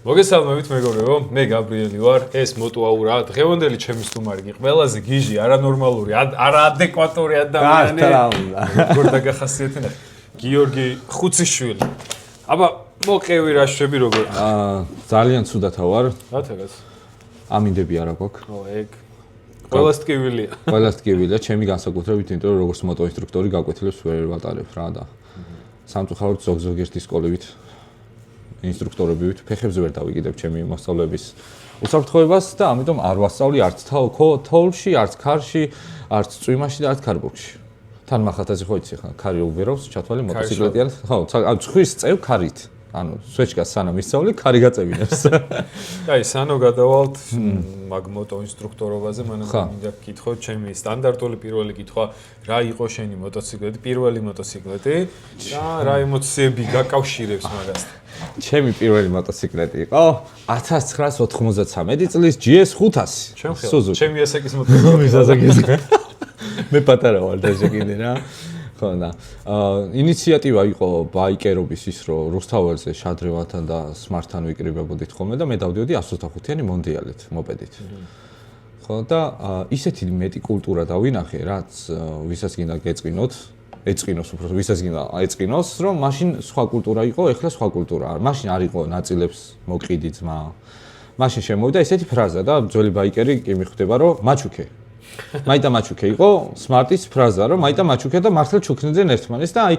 მოგესალმებით მეგობრებო, მე გაბრიელი ვარ, ეს მოტოაურა, დღევანდელი ჩემი სტუმარი, ყველაზე გიჟი, არანორმალური, არაადეკვატური ადამიანი. როგორ დაგახასიათებთ? გიორგი ხუციშვილი. აბა, მოყევი რა შვები როგორ? ძალიან ცუდათა ვარ. რათაგას? ამინდები არა გვაქვს. ო, ეგ. ყველას ტკივილია. ყველას ტკივილია, ჩემი განსაკუთრებით, იმიტომ რომ როგორც მოტოინსტრუქტორი გაკვეთილებს ვერ ვატარებ რა და სამწუხაროდ ზოგ-ზოგიერთი სკოლებით ინსტრუქტორები ვით, ფეხებზე ვერ დავიკიდებ ჩემი მოსწავლეების უსაფრთხოებას და ამიტომ არ ვასწავლი არც თოვლში, არც ქარში, არც წვიმაში და არც კარბურგში. თან მახათაზე ხო იცი ხა, ქარი უბერავს, ჩათვალე მოტოციკლეტიან, ხო, ცხვრის წევ ქარით. ანუ სვეჩკას სანამ ისწავლი, ქარი გაწევინებს. აი, სანო გადავალთ მაგ მოტოინსტრუქტორობაზე, მანამ მინდა გკითხო, ჩემი სტანდარტული პირველი კითხვა, რა იყო შენი მოტოციკლეტი, პირველი მოტოციკლეტი და რა ემოციები გაკავშირებს მაგასთან? ჩემი პირველი მოტოციკლეტი იყო 1993 წლის GS 500. Suzuki. ჩემი ასაკის მოტოციკლეტი. მე პატარა ვარ და შეგინე რა. ხო და ინიციატივა იყო ბაიკერობის ის რომ რუსთაველზე შადრევათან და სმარტთან ვიკრიბებოდით ხოლმე და მე დავდიოდი 125-იანი მონდიალით მოპედით. ხო და ისეთი მეტი კულტურა დავინახე, რაც ვისაც გინდა გეწყინოთ, ეწყინოს უბრალოდ ვისაც გინდა ეწყინოს, რომ მაშინ სხვა კულტურა იყო, ეხლა სხვა კულტურაა. მაშინ არ იყო ნაწილებს მოყიდი ძმა. მაშინ შემოვიდა ესეთი ფრაზა და ძველი ბაიკერი კი მიხვდება რომ მაჩუქე. მაიტა მაჩუქე იყო სმარტის ფრაზა, რომ მაიტა მაჩუქე და მართლა ჩუქნიდნენ ერთმანეთს და აი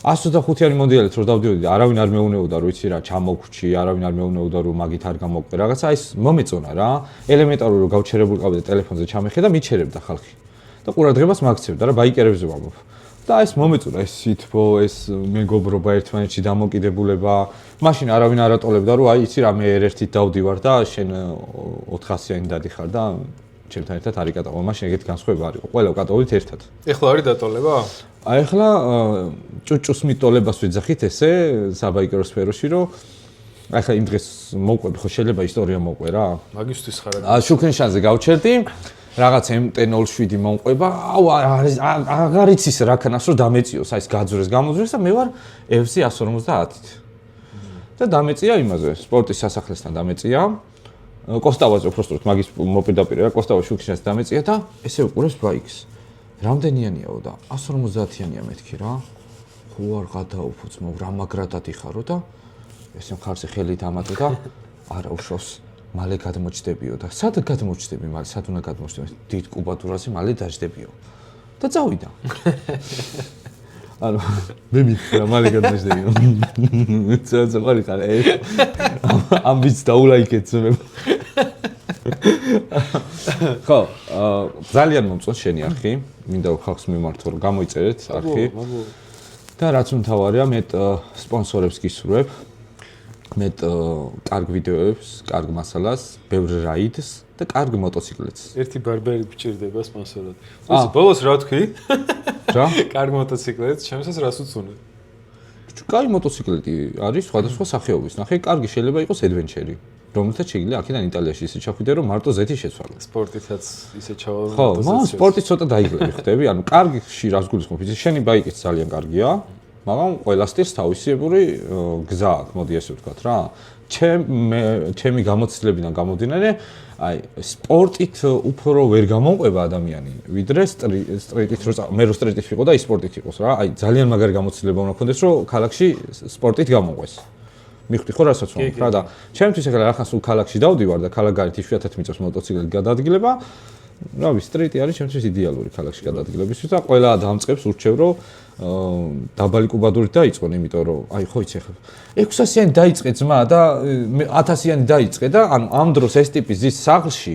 125-იანი მონდიალით რომ დავდიოდი, არავინ არ მეუნეოდა რომ იცი რა, ჩამოვქჩი, არავინ არ მეუნეოდა რომ მაგით არ გამოყვე. რაღაცა ის მომეწონა რა. ელემენტარული რომ გავჩერებულიყავდი ტელეფონზე ჩამეხედა, მიჩერებდა ხალხი. და ყურადღებას მაგცევდა რა ბაიკერებზე ვამბობ. და ეს მომეწონა ეს სითბო, ეს მეგობრობა ერთმანეთში დამოკიდებულება. მაშინ არავინ არ ატოლებდა რომ აი იცი რა მე ერთ-ერთით დავდივარ და შენ 400-იანი დადიხარ და ჩემთან ერთად არის კატაყო, მაშინ ეგეთი განსხვავება არ იყო. ყველა ვკატოვით ერთად. ეხლა არის დატოლება? აი ეხლა ჭუჭუს მიტოლებას ვეძახით ესე საბაიკერო სფეროში, რომ აი ეხლა იმ დღეს მოვყვები, ხო შეიძლება ისტორია მოვყვე რა. მაგისთვის ხარ. შუქრინშანზე გავჩერდი, რაღაც MT-07 მომყვება, აუ აღარ იცის რა ქანას რომ დამეწიოს, აი ეს გაძვრეს გამოძვრეს და მე ვარ FC-150-ით. და დამეწია იმაზე, სპორტის სასახლესთან დამეწია. კოსტავაზე უბრალოდ მაგის მოპირდაპირე რა კოსტავა შუქრინშანზე დამეწია და ესე უყურებს ბაიკს. რამდენიანიაო და 150-იანია მეთქი რა. ხო არ გადაუფუძმო რა მაგრადად იხარო და ესე მხარზე ხელით ამატო და არა უშავს მალე გადმოჭდებიო და სად გადმოჭდები მალე სად უნდა გადმოჭდები დიდ კუბატურაზე მალე დაждდებიო და წავიდა. ანუ მე მითხრა მალე გადმოჭდებიო. წაწყალი ხარ ამბიც დაულაიქეთ მე. ხო, ძალიან მომწონს შენი არხი, მინდა ხალხს მიმართო რომ გამოიწერეთ არხი. და რაც მთავარია, მე სპონსორებს გისურვებ. მე კარგ ვიდეოებს, კარგ მასალას, ბევრ რაიდს და კარგ მოტოციკლეტს. ერთი ბარბერი გჭირდება სპონსორად. ისი, ბოლოს რა თქვი? რა? კარგ მოტოციკლეტს, ჩემსაც რას უცუნე? კაი მოტოციკლეტი არის სხვადასხვა სახეობის. ნახე, კარგი შეიძლება იყოს adventure-ი. რომელთაც შეიძლება აქედან იტალიაში ისე ჩახვიდე რომ მარტო ზეთი შეცვალე. სპორტითაც ისე ჩავალ. ხო, მაგრამ სპორტით ცოტა დაიგლები ხდები, ანუ კარგში რას გულისხმობ? იცი შენი ბაიკიც ძალიან კარგია, მაგრამ ყველა სტილს თავისებური გზა აქვს, მოდი ესე ვთქვათ რა. ჩემი გამოცდილებიდან გამომდინარე, აი სპორტით უფრო ვერ გამომყვება ადამიანი, ვიდრე სტრიტით მე რო სტრიტით ვიყო და სპორტით იყოს რა. აი ძალიან მაგარი გამოცდილება უნდა გქონდეს, რომ ქალაქში სპორტით გამომყვეს. მიხდი ხო რასაც ვამბობ რა და ჩემთვის ახლა ახლა სულ ქალაქში დავდივარ და ქალაქგარეთ იშვიათად მიწევს მოტოციკლით გადაადგილება. რავი, სტრიტი არის ჩემთვის იდეალური ქალაქში გადაადგილებისთვის და ყველა დამწყებს ურჩევ რომ დაბალი კუბადურით დაიწყონ, იმიტომ რომ აი ხო იცი ახლა 600-იანი დაიწყე ძმა და 1000-იანი დაიწყე და ანუ ამ დროს ეს ტიპის ზის სახლში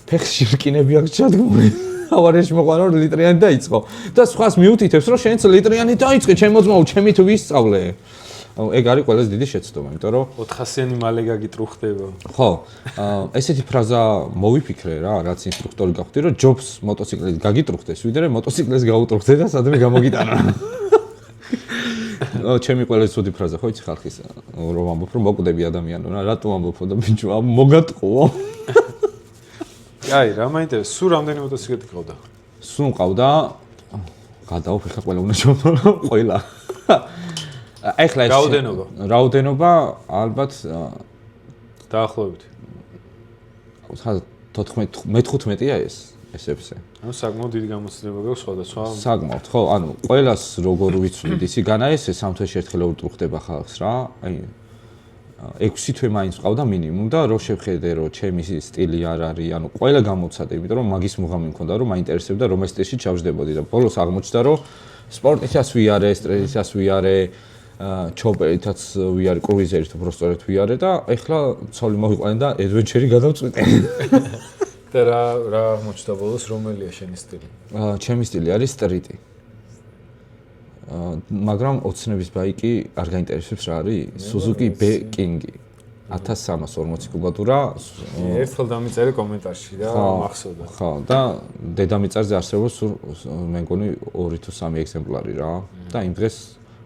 ფეხში რკინები აქვს ჩადგმული. ავარიაში მოყარა რომ ლიტრიანი დაიწყო და სხვას მიუთითებს რომ შენც ლიტრიანი დაიწყე, ჩემო ძმაო, ჩემით ვისწავლე. ეგ არის ყველაზე დიდი შეცდომა, იმიტომ რომ 400-იანი მალე გაგიტრუხდება. ხო, ესეთი ფრაზა მოვიფიქრე რა, რაც ინსტრუქტორი გავხდი, რომ ჯობს მოტოციკლით გაგიტრუხდეს, ვიდრე მოტოციკლს გაუტრუხდე და სადმე გამოგიტანა. ჩემი ყველაზე ცუდი ფრაზა ხო იცი ხალხის, რომ ამბობ რომ მოკვდები ადამიანო რა, რატო ამბობ და ბიჭო, მოგატყუო. აი, რა მაინტერესებს, სულ რამდენი მოტოციკლეტი ყავდა? სულ ყავდა გადაუფეხა ყველა უნდა შევთვალო, ყველა. ახლა ეს რაოდენობა ალბათ დაახლოებით. 14-15-ია ესებზე. ანუ საკმაოდ დიდი გამოცდილება გაქვს სხვადასხვა. საკმაოდ, ხო, ანუ ყველას როგორ ვიცვით, ისი განა ესე 3 თვეში ერთხელ უტრუხდება ხალხს რა. აი 6 თვე მაინც ყავდა მინიმუმ და რო შევხედე რომ ჩემი სტილი არ არის, ანუ ყველა გამოცადე, იმიტომ რომ მაგის მუღამი მქონდა რომ მაინტერესებდა რომ ეს სტილში ჩავждებოდი და ბოლოს აღმოჩნდა რომ სპორტითაც ვიარე, სტრესითაც ვიარე, ჩოპერითაც ვიარე, კრუიზერით უბრალოდ ვიარე და ეხლა ცოლი მოვიყვანე და ადვენჩერი გადავწყვიტე. და რა აღმოჩნდა ბოლოს რომელია შენი სტილი? ჩემი სტილი არის სტრიტი. მაგრამ ოცნების ბაიკი არ გაინტერესებს რა არის? Suzuki B-King 1340 კუბატურა. ერთხელ დამიწერე კომენტარში და მახსოვდა. ხო, და დედამიწაზე არსებობს მე მგონი 2 თუ 3 ეგზემპლარი რა. და იმ დღეს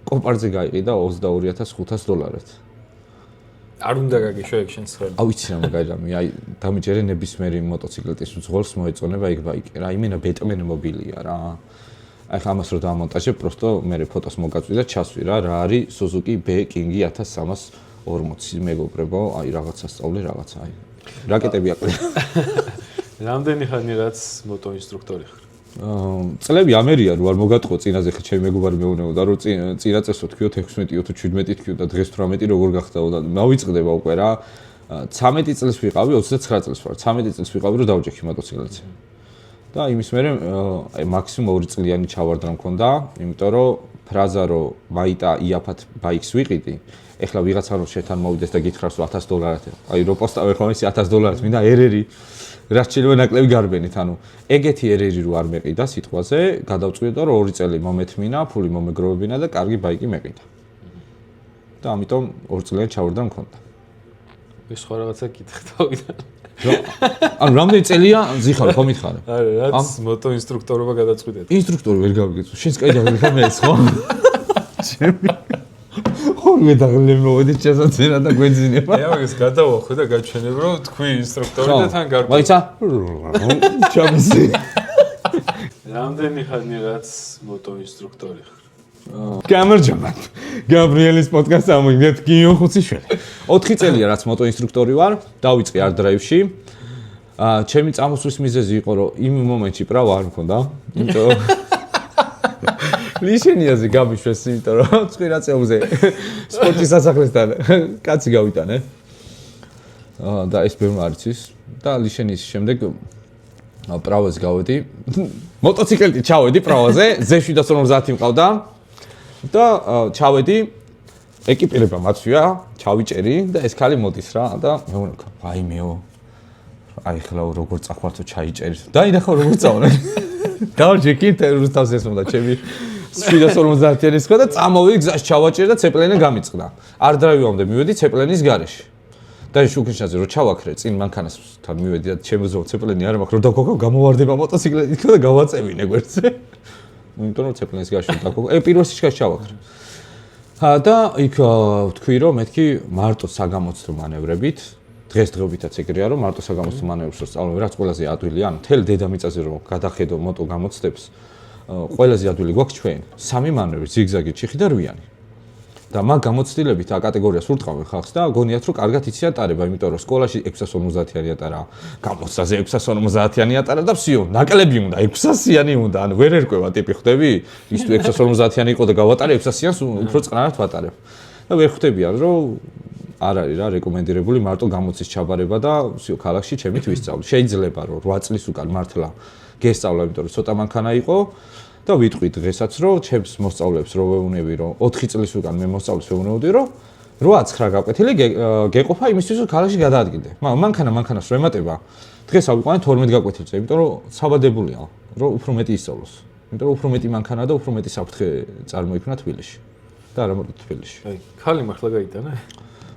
კოპარზე გაიყიდა $22,500. არ უნდა გაგიშვა ეგ შენ სხელი. ვიცი რა მაგარი, აი დამიჯერე ნებისმიერი მოტოციკლეტის უძღოლს მოეწონება ეგ ბაიკი რა. იმენა ბეტმენ მობილია რა. აი ხა ამას რო დამონტაჟებ, პროსტო მე ფოტოს მოგაწვი და ჩასვი რა არის Suzuki B-King 1340 მეგობრებო, აი რაღაცა სწავლე რაღაცა, აი რაკეტები აყრია. რამდენი ხანი რაც მოტო ინსტრუქტორი ხარ? წლები ამერია რო არ მოგატყო წინაზე ხე ჩემი მეგობარი მეუბნებოდა რომ წინა წესო თქვიოთ 16-ო თუ 17-ით თქვიოთ და დღეს 18 როგორ გახდაო და მოვიწყდება უკვე რა 13 წელს ვიყავი 29 წელს ვარ 13 წელს ვიყავი რომ დავჯექი მოტოციკლეთზე და იმის მერე მაქსიმუმ 2 წლიანი ჩავარდნა მქონდა იმიტომ რომ ფრაზა რომ მაიტა იაფად ბაიქს ვიყიდი ეხლა ვიღაცა რომ შეთან მოვიდეს და გითხრას რომ $1000 აი რო პოსტავე ხომ ისი $1000 მინდა ერერი რაც შეიძლება ნაკლები გარბენით, ანუ ეგეთი ერერი რო არ მეყიდა სიტყვაზე, გადავწყვიტე რომ 2 წელი მომეთმინა, ფული მომეგროვებინა და კარგი ბაიკი მეყიდა. და ამიტომ 2 წლიანი ჩავარდა მქონდა. ეს სხვა რაღაცა კითხავდა. ანუ რამდენი წელია ზიხარ ხო მითხარ? არა, რაც მოტო ინსტრუქტორობა გადაწყვიტეთ. ინსტრუქტორი ვერ გავიგეცო. შენს კაი და მეც ხო? ჩემი ხოლმე დაღლე მოვედი ჩასაცენა და გვეძინება. მე მაგას გადავახვე და გაჩვენებ რომ თქვი ინსტრუქტორი და თან გარკვეულ. მაიცა? ჩამისი. რამდენი ხანი რაც მოტო ინსტრუქტორი ხარ? გამარჯობა. გაბრიელის პოდკასტს ამოიგეთ გიო ხუციშვილი. 4 წელია რაც მოტო ინსტრუქტორი ვარ, დავიწყე არ დრაივში. ჩემი წამოსვლის მიზეზი იყო რომ იმ მომენტში პრავა არ მქონდა. იმიტომ ლიშენიაზე გამიშვეს, იმიტომ რომ წვირაწეულზე სპორტის სასახლესთან კაცი გავიტანე. და ეს ბევრმა არ იცის და ლიშენის შემდეგ პრავაზე გავედი. მოტოციკლით ჩავედი პრავაზე, Z750 მყავდა და ჩავედი ეკიპირება მაცვია, ჩავიჭერი და ეს ქალი მოდის რა და მე ვუნა, ვაიმეო. აი ხლა როგორ წახვართო ჩაიჭერი. დაინახავ როგორ წავნე. დავჯექი რუსთავს ეს მომდა ჩემი 750-იანის ხა და წამოვიდი გზაში ჩავაჭერე და ცეპლენი გამიწყდა. არ დრაივამდე მივედი ცეპლენის გარეშე. და შუქიშაზე რო ჩავაქრე წინ მანქანასთან მივედი და ჩემზე ცეპლენი არ მაქვს რო დაგოქო გამოვარდება მოტოციკლით და გავაწევინე გვერდზე. იმიტომ რომ ცეპლენის გარეშე დაგოქო. პირველ სიჩქარეს ჩავაქრე. და იქ ვთქვი რომ მეთქი მარტო საგამოცდო მანევრებით დღესდღეობითაც ეგრეა რომ მარტო საგამოცდო მანევრებს რო სწავლობ რაც ყველაზე ადვილია ანუ თელ დედამიწაზე რომ გადახედო მოტო გამოცდებს ყველაზე ადვილი გვაქვს ჩვენ 3 მანევრი ზიგზაგი ჩიხი და რვიანი და მაგ გამოცდილებით ა კატეგორიას ურტყავენ ხალხს და გონიათ რომ კარგად იციან ტარება იმიტომ რომ სკოლაში 650-იანი ატარა გამოცდაზე 650-იანი ატარა და всё ნაკლები უნდა 600-იანი უნდა ანუ ვერ ერკვევა ტიპი ხვდები ის თუ 650-იანი იყო და გავატარე 600-იანს უფრო წყნარად ვატარებ და ვერ ხვდებიან რომ არ არის რა რეკომენდირებული მარტო გამოცდის ჩაბარება და всё ქალაქში ჩემით ვისწავლი შეიძლება რომ 8 წლის უკან მართლა გესწავლა იმიტომ რომ ცოტა მანქანა იყო და ვიტყვი დღესაც რომ ჩემს მოსწავლეებს რო ვეუბნები რომ 4 წლის უკან მე მოსწავლეს ვეუბნებოდი რომ 8-9 გაკვეთილი გეყოფა იმისთვის რომ ქალაქში გადაადგილდე მანქანას რო ემატება დღეს ავიყვანე 12 გაკვეთილზე იმიტომ რომ საბადებულია რომ უფრო მეტი ისწავლოს იმიტომ რომ უფრო მეტი მანქანა და უფრო მეტი საფრთხე წარმოიქმნა თბილისში და არა მარტო თბილისში აი ხალი მართლა გაიტანა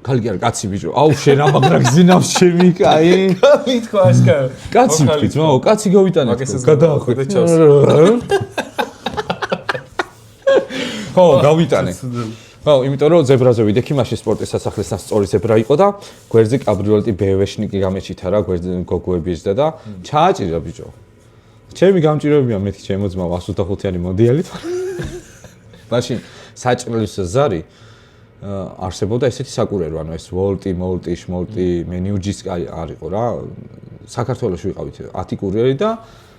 ხალი კი არა კაცი ბიჭო აუ შენ ამაგრა გზინავს ჩემი კაი ხალი თქვა ეს კაცი ვთქვი ძმაო კაცი გავიტანე გადაახვიდე ჩავს ხო გავიტანე ხო იმიტომ რომ ზებრაზე ვიდექი მაშინ სპორტის სასახლესთან სწორი ზებრა იყო და გვერდზე კაბრიოლეტი ბევეშნიკი გამეჩითა რა გვერდზე გოგოები ისდა და ჩააჭირა ბიჭო ჩემი გამჭიროებია მეთქი ჩემო ძმაო 125-იანი მონდიალით მაშინ საჭრელის ზარი არსებობდა ესეთი საკურერო, ანუ ეს ვოლტი, მოლტი, შმოლტი, მენიუჯის არ იყო რა. საქართველოში ვიყავით 10 კურიერი და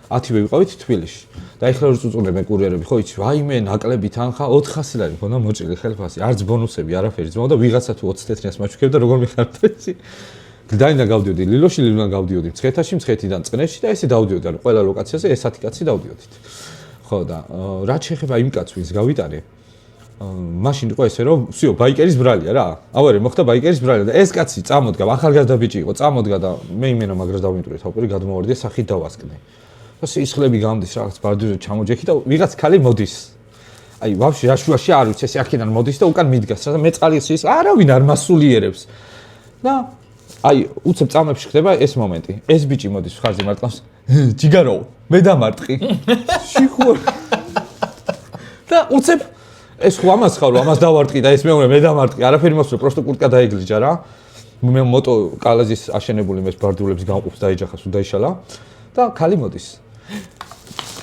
10-ვე ვიყავით თბილისში. და ეხლა რო წუწუნებენ კურიერები, ხო იცი, ვაიმე, ნაკლები თანხა 400 ლარი მქონდა მოჭრილი ხელფასი, არც ბონუსები, არაფერი. ძმაო და ვიღაცა თუ 20 თეთრიანს მაჩუქებდა, როგორ მიხარდა იცი? გლდანიდან გავდიოდი ლილოში, ლილიდან გავდიოდი მცხეთაში, მცხეთიდან წყნეთში და ესე დავდიოდი, ანუ ყველა ლოკაციაზე ეს 10 კაცი დავდიოდით. ხო და რაც შეეხება იმ კაცს, ვინც გავიტანე, მაშინ იყო ესე რომ всё, ბაიკერის ბრალია რა. ავარე მოხდა ბაიკერის ბრალია და ეს კაცი წამოდგა, ახალგაზრდა ბიჭი იყო, წამოდგა და მე იმენა მაგრას დავიმტვრე თავპური, გადმოვარდი და სახით დავასკნე. და სისხლები გამდის რაღაც ბარდუზე ჩამოჯექი და ვიღაც ქალი მოდის. აი, ვაფშე რაშუაში არ ვიცი, ესე აქედან მოდის და უკან მიდგას და მე წყალს ის არავინ არ მასულიერებს. და აი, უცებ წამებში ხდება ეს მომენტი. ეს ბიჭი მოდის ხარზე მარტყავს. ჯიგარო, მე დამარტყი. შიხურ. და უცებ ეს ხო ამას ხარო, ამას დავარტყი და ეს მეორე მე დამარტყი. არაფერი მოსწრო, просто კურტკა დაიგლიჯა რა. მე მოტო კალაზის აშენებული მეს ბარდულებს გამყოფს დაიჯახა, სულ დაიშალა და ქალი მოდის.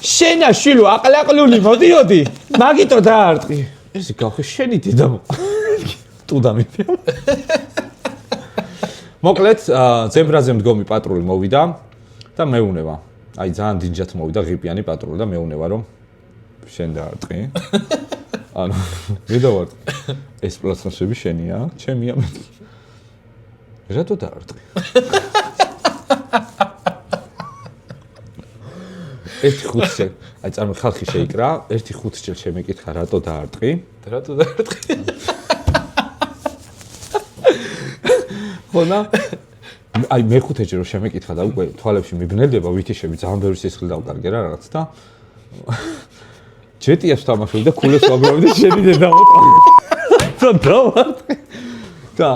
შენა შილო აყლაყლული მოდიოდი, მაგიტო დაარტყი. ეს გავხე შენი დედამო. ტუდა მიფია. მოკლედ, ზებრაზე მდგომი პატრული მოვიდა და მეუნება. აი ძალიან დინჯად მოვიდა ღიპიანი პატრული და მეუნება რომ შენ დაარტყი. ანუ მე დავარტყი. ეს პლასტმასები შენია, ჩემია მე. რატო დაარტყი? ერთი ხუთი, აი წარმო ხალხი შეიკრა, ერთი ხუთი შემეკითხა რატო დაარტყი? რატო დაარტყი? ხონა აი მეხუთეჯი რომ შემეკითხა და უკვე თვალებში მიბნელდება ვითიშები ძალიან ბევრი სისხლი დავკარგე რა რაღაც და ჯეტიას თამაშობდი და ქულეს ვაგრავდი და შენი დედამოტა და დავარტყი და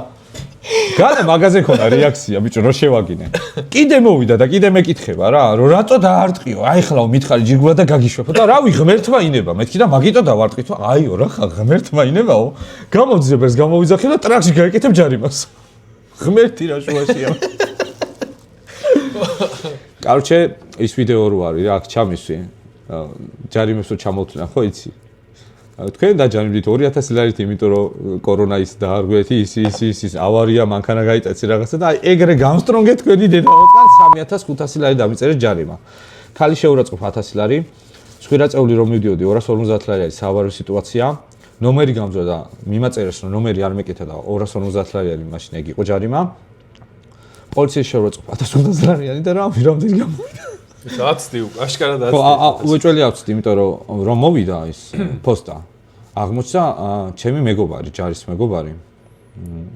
გადა მაგაზე ქონა რეაქცია ბიჭო რო შევაგინე კიდე მოვიდა და კიდე მეკითხება რა რომ რატო დაარტყიო აი ხლაო მითხარი ჯიგულა და გაგიშვებო და რავი ღმერთმა ინება მეთქი და მაგიტო დავარტყითო აიო რა ხა ღმერთმა ინებაო გამოძიებერს გამოვიძახე და ტრაქში გაეკეთებ ჯარიმას ღმერთი რა შუაშია. კაროჩე, ის ვიდეო რო არის რა, აქ ჩამისვი. ჯარიმებს რო ჩამოვთვლიან, ხო იცი? თქვენ დაჯარიმდით 2000 ლარით, იმიტომ რომ კორონა ის დაარღვეთ, ის ავარია, მანქანა გაიტაცი რაღაცა და აი ეგრე გამსტრონგე თქვენი დედამოწყალ 3500 ლარი დამიწერეს ჯარიმა. ქალი შეურაცხყოფ 1000 ლარი, სხვირაწეული რომ მივდიოდი 250 ლარი არის საავარო სიტუაცია. ნომერი გამძვა და მიმაწერეს რომ ნომერი არ მეკეთა და 250 ლარიანი მაშინ ეგ იყო ჯარიმა. პოლიციის შეურაცხყოფ 1500 ლარიანი და რამდენი გამოვიდა. ეს აცდი უკვე, აშკარად აცდი. ხო, უეჭველი აცდი, იმიტომ რომ მოვიდა ის პოსტა. აღმოჩნდა ჩემი მეგობარი, ჯარის მეგობარი.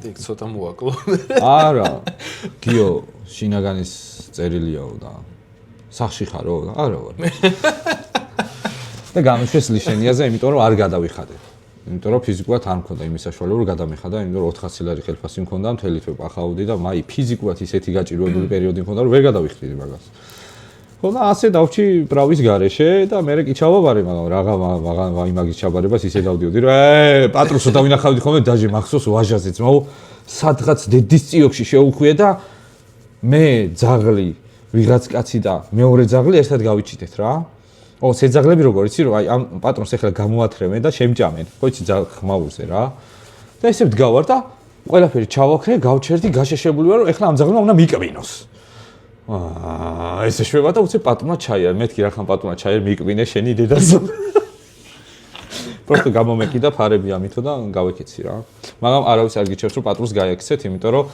ეგ ცოტა მოაკლო. არა, გიო შინაგანის წერილიაო და სახში ხარო? არა ვარ. და გამოშვეს ლიშენიაზე, იმიტომ რომ არ გადავიხადე. იმიტომ რომ ფიზიკურად არ მქონდა იმის საშუალება რომ გადამეხადა, იმიტომ რომ 400 ლარი ხელფასი მქონდა, მთელი თვე პახაუდი და მაი ფიზიკურად ისეთი გაჭირვებული პერიოდი მქონდა, რომ ვერ გადავიხდიდი მაგას. ხო და ასე დავჭი პრავის გარეშე და მე კი ჩავაბარე, მაგრამ რაღა იმაგის ჩაბარებას ისე დავდიოდი, რომ პატრუსო დავინახავდი ხოლმე დაჟე მახსოვს ვაჟაზე ძმაო, სადღაც დედის წიოქში შეუხვიე და მე ძაღლი, ვიღაც კაცი და მეორე ძაღლი ერთად გავიჩიტეთ რა. ო, სეძაღლები როგორ იცი რომ აი ამ პატრონს ახლა გამოათრევენ და შემჭამენ. ხო იცი ხმაურზე რა. და ესე ვდგავარ და ყველაფერი ჩავაქრე, გავჩერდი, გაშეშებული ვარ რომ ახლა ამ ძაღლმა უნდა მიკბინოს. ესე შვება და უცებ პატრონმა ჩაიარ. მეთქი რა ხან პატრონმა ჩაიარ, მიკბინე შენი დედას. просто გამომეკიდა ფარები ამითო და გავეკეცი რა. მაგრამ არავის არ გიჩვენებს რომ პატრონს გაიაქცეთ, იმიტომ რომ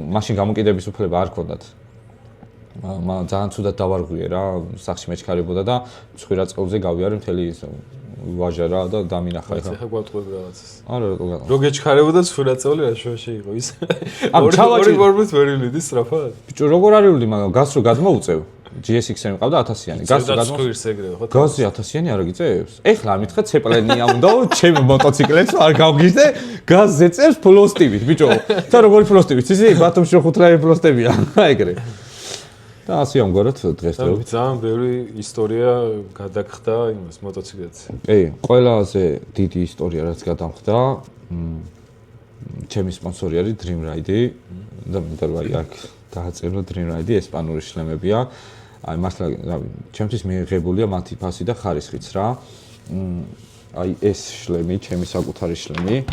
მაშინ გამოკიდების უფლება არ ქონდათ. ძალიან ცუდად დავარღვიე რა, სახში მეჩქარებოდა და სხვირაწყებზე გავიარე მთელი ვაჟა რა და დამინახა ეხა. ეხა გვატყუებ რაღაცას. არა რატო განა. რო გეჩქარებოდა სხვირაწყული რა შუაში იყო ის. ორი ბორმის ვერილიდი სწრაფად. ბიჭო როგორ არიული, მაგრამ გაზს რო გადმოუწევ. GSX-ი მყავდა 1000-იანი. გაზს გადმოუწევს ეგრე ხო? გაზი 1000-იანი არ აგიწევს? ეხლა ამითხა ცეპლენია უნდა ჩემი მოტოციკლებს არ გავგიჟდე, გაზს ეწევს ფლოსტივით, ბიჭო. და როგორი ფლოსტივით? ისი ბათუმში ხუთლარი ფლოსტივია. ეგრე. და ასე ამგვარად დღესდღეობით ძალიან ბევრი ისტორია გადაგხდა იმას მოტოციკლეთზე. ყველაზე დიდი ისტორია რაც გადამხდა, ჩემი სპონსორი არის Dream Ride და მინდა რომ აი აქ დააწერო Dream Ride ესპანური შლემებია. აი მართლა რავი, ჩემთვის მიიღებულია მათი ფასი და ხარისხიც რა. აი ეს შლემი, ჩემი საკუთარი შლემი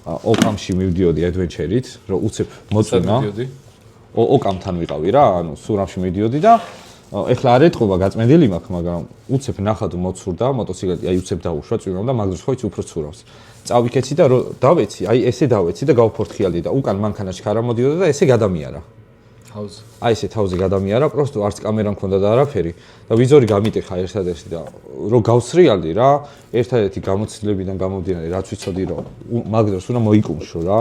ოკამში მივდიოდი ადვენჩერით, რომ უცებ მოწვენა. ოკამთან ვიყავი რა, ანუ სურამში მივდიოდი და ეხლა არ ეთყობა გაწმენდილი მაქვს, მაგრამ უცებ ნახად მოცურდა მოტოციკლი, აი უცებ დაუშვა წვიმამ და მაგდროს ხო იცი უფრო ცურავს. წავიქეცი და რომ დავეცი, აი ესე დავეცი და გავფორთხიალდი და უკან მანქანაში ხარ მოდიოდა და ესე გადამიარა. თავზე. აი ესე თავზე გადამიარა, პროსტო არც კამერა მქონდა და არაფერი და ვიზორი გამიტეხა ერთადერთი და რომ გავსრიალდი რა, ერთადერთი გამოცდილებიდან გამომდინარე, რაც ვიცოდი რომ მაგდროს უნდა მოიკუმშო რა,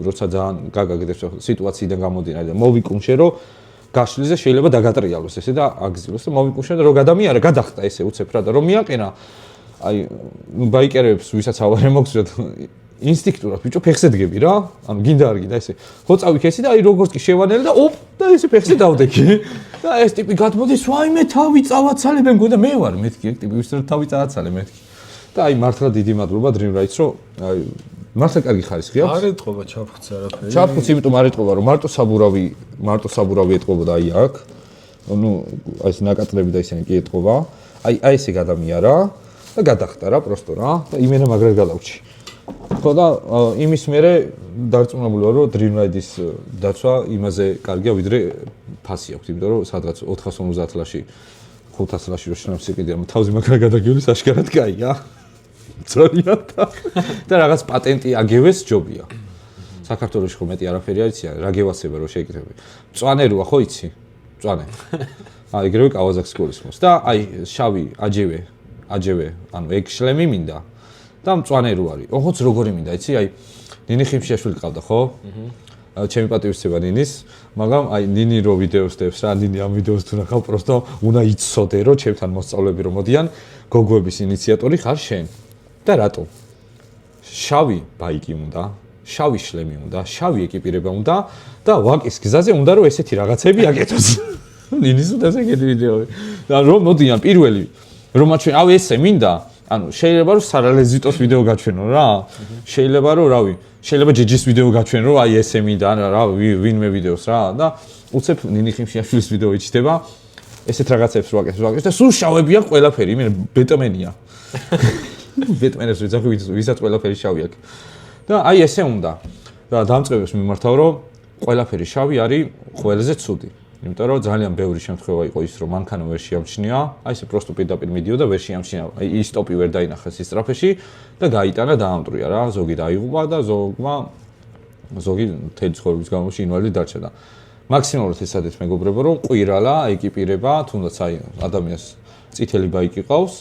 როცა ძალიან გაგაგდებს სიტუაციიდან გამომდინარე და მოვიკუმშე რომ გაშლიზე შეიძლება დაგატრიალოს ესე და აგზილოს და მოვიკუმშე და რომ გადამიარა, გადახტა ესე უცებ რა და რომ მიაყენა აი ბაიკერებს ვისაც ავარ მოგწევთ ინსტინქტურად ბიჭო ფეხზე დგები რა ანუ გინდა არ გინდა ესე ხო წავიქეცი და აი როგორც კი შევანელი და ოპ და ესე ფეხზე დავდექი და ეს ტიპი გადმოდის ვაიმე თავი წავაცალებენ გონდა მე ვარ მეთქი ეგ ტიპი ვისწრაფ თავი წავაცალე მეთქი და აი მართლა დიდი მადლობა Dream Rides რომ აი მართლა კარგი ხარისხი აქვს არ ეთყობა ჩაფხუცი არაფერი ჩაფხუცი იმიტომ არ ეთყობა რომ მარტო საბურავი ეთყობოდა აი აქ ნუ აი ეს ნაკაწლები და ისინი კი ეთყობა აი ესე გადამიარა და გადახტა რა პროსტო რა და იმენა მაგრად გადავჭი ხო და იმის მერე დარწმუნებული ვარ რომ Dream Rides დაცვა იმაზე კარგია ვიდრე ფასი აქვს იმიტომ რომ სადღაც 450 ლაში 500 ლაში რო შენებს იყიდია თავზე მაგრად გადაგივლი საშკარად კაია ძალიან და რაღაც პატენტი აგევეს ჯობია საქართველოში ხო მეტი არაფერი არიცია რა გევასება რომ შეიკრები მწვანე როა ხო იცი მწვანე აი ეგრევე კავაზაკის გულისხმობს და აი შავი აჯევე ანუ ეგ შლემი მინდა და მწვანე რო არის. ოღონდ როგორი მინდა, იცი? აი ნინი ხიმშიაშვილი ყავდა, ხო? ჩემი პატივისცემა ნინის, მაგრამ აი ნინი რო ვიდეოს დევს რა, ნინი ამ ვიდეოს თუ ნახავ, პროსტო უნდა იცოდე, რომ ჩემთან მოსწავლეები რომ მოდიან, გოგოების ინიციატორი ხარ შენ. და რატო? შავი ბაიკი უნდა, შავი შლემი უნდა, შავი ეკიპირება უნდა და ვაკის გზაზე უნდა რომ ესეთი რაღაცები აკეთოს. ნინის უდაზე ეგეთი ვიდეოები. და რომ მოდიან პირველი რომ აჩვენ, ავი ესე მინდა ანუ შეიძლება რომ სარალეზიტოს ვიდეო გაჩვენო რა შეიძლება რომ რავი შეიძლება ჯიჯის ვიდეო გაჩვენო რომ აი ესე მინდა რა ვინმე ვიდეოს რა და უცებ ნინი ხიმშიაშვილის ვიდეო იჩდება ესეთ რაღაცებს რო აკეთებს და სულ შავები აქვს ყველაფერი მე ბეტმენია ბეტმენებს ვისაც ყველაფერი შავი აქვს და აი ესე უნდა და დამწყებებს მიმართავ რომ ყველაფერი შავი არის ყველაზე ცუდი იმიტომ რომ ძალიან ბევრი შემთხვევა იყო ის რომ მანქანა ვერ შეამჩნია, აი ესე პროსტო პირდაპირ მიდიოდა ვერ შეამჩნია, აი ის სტოპი ვერ დაინახეს ის სტრაფეში და გაიტანა დაამტრია რა, ზოგი დაიღუპა და ზოგი მთელი ცხოვრების განმავლობაში ინვალიდი დარჩა და მაქსიმალურად ესადეთ მეგობრებო რომ ყვირალა ეკიპირება, თუნდაც აი ადამიანს წითელი ბაიკი ყავს,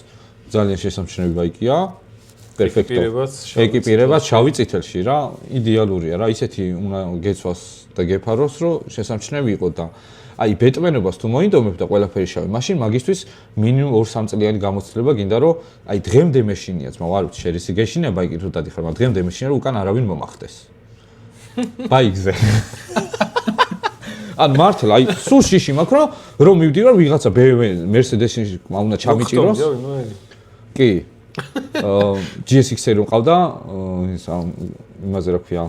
ძალიან შესამჩნევი ბაიკია, პერფექტო. ეკიპირება შავი წითელში რა, იდეალურია რა, ისეთი უნდა გეცვას და გეფაროს რომ შესამჩნევი იყო და აი ბეტმენობას თუ მოინდომებ და ყველაფერი შავი, მაშინ მაგისთვის მინიმუმ 2-3 წლიანი გამოცდილება გინდა რომ აი დღემდე მეშინია, ძმა, არ ვიცი, შენ ისე გეშინია ბაიკი თუ დადიხარ, მაგრამ დღემდე მეშინია რომ უკან არავინ მომახდეს. ბაიკზე. ან მართლა აი სულ შიში მაქვს რომ მივდივარ ვიღაცა BMW Mercedes-ში უნდა ჩამიჭიროს. კი. GSX-ი რომ ყავდა, იმაზე რა ქვია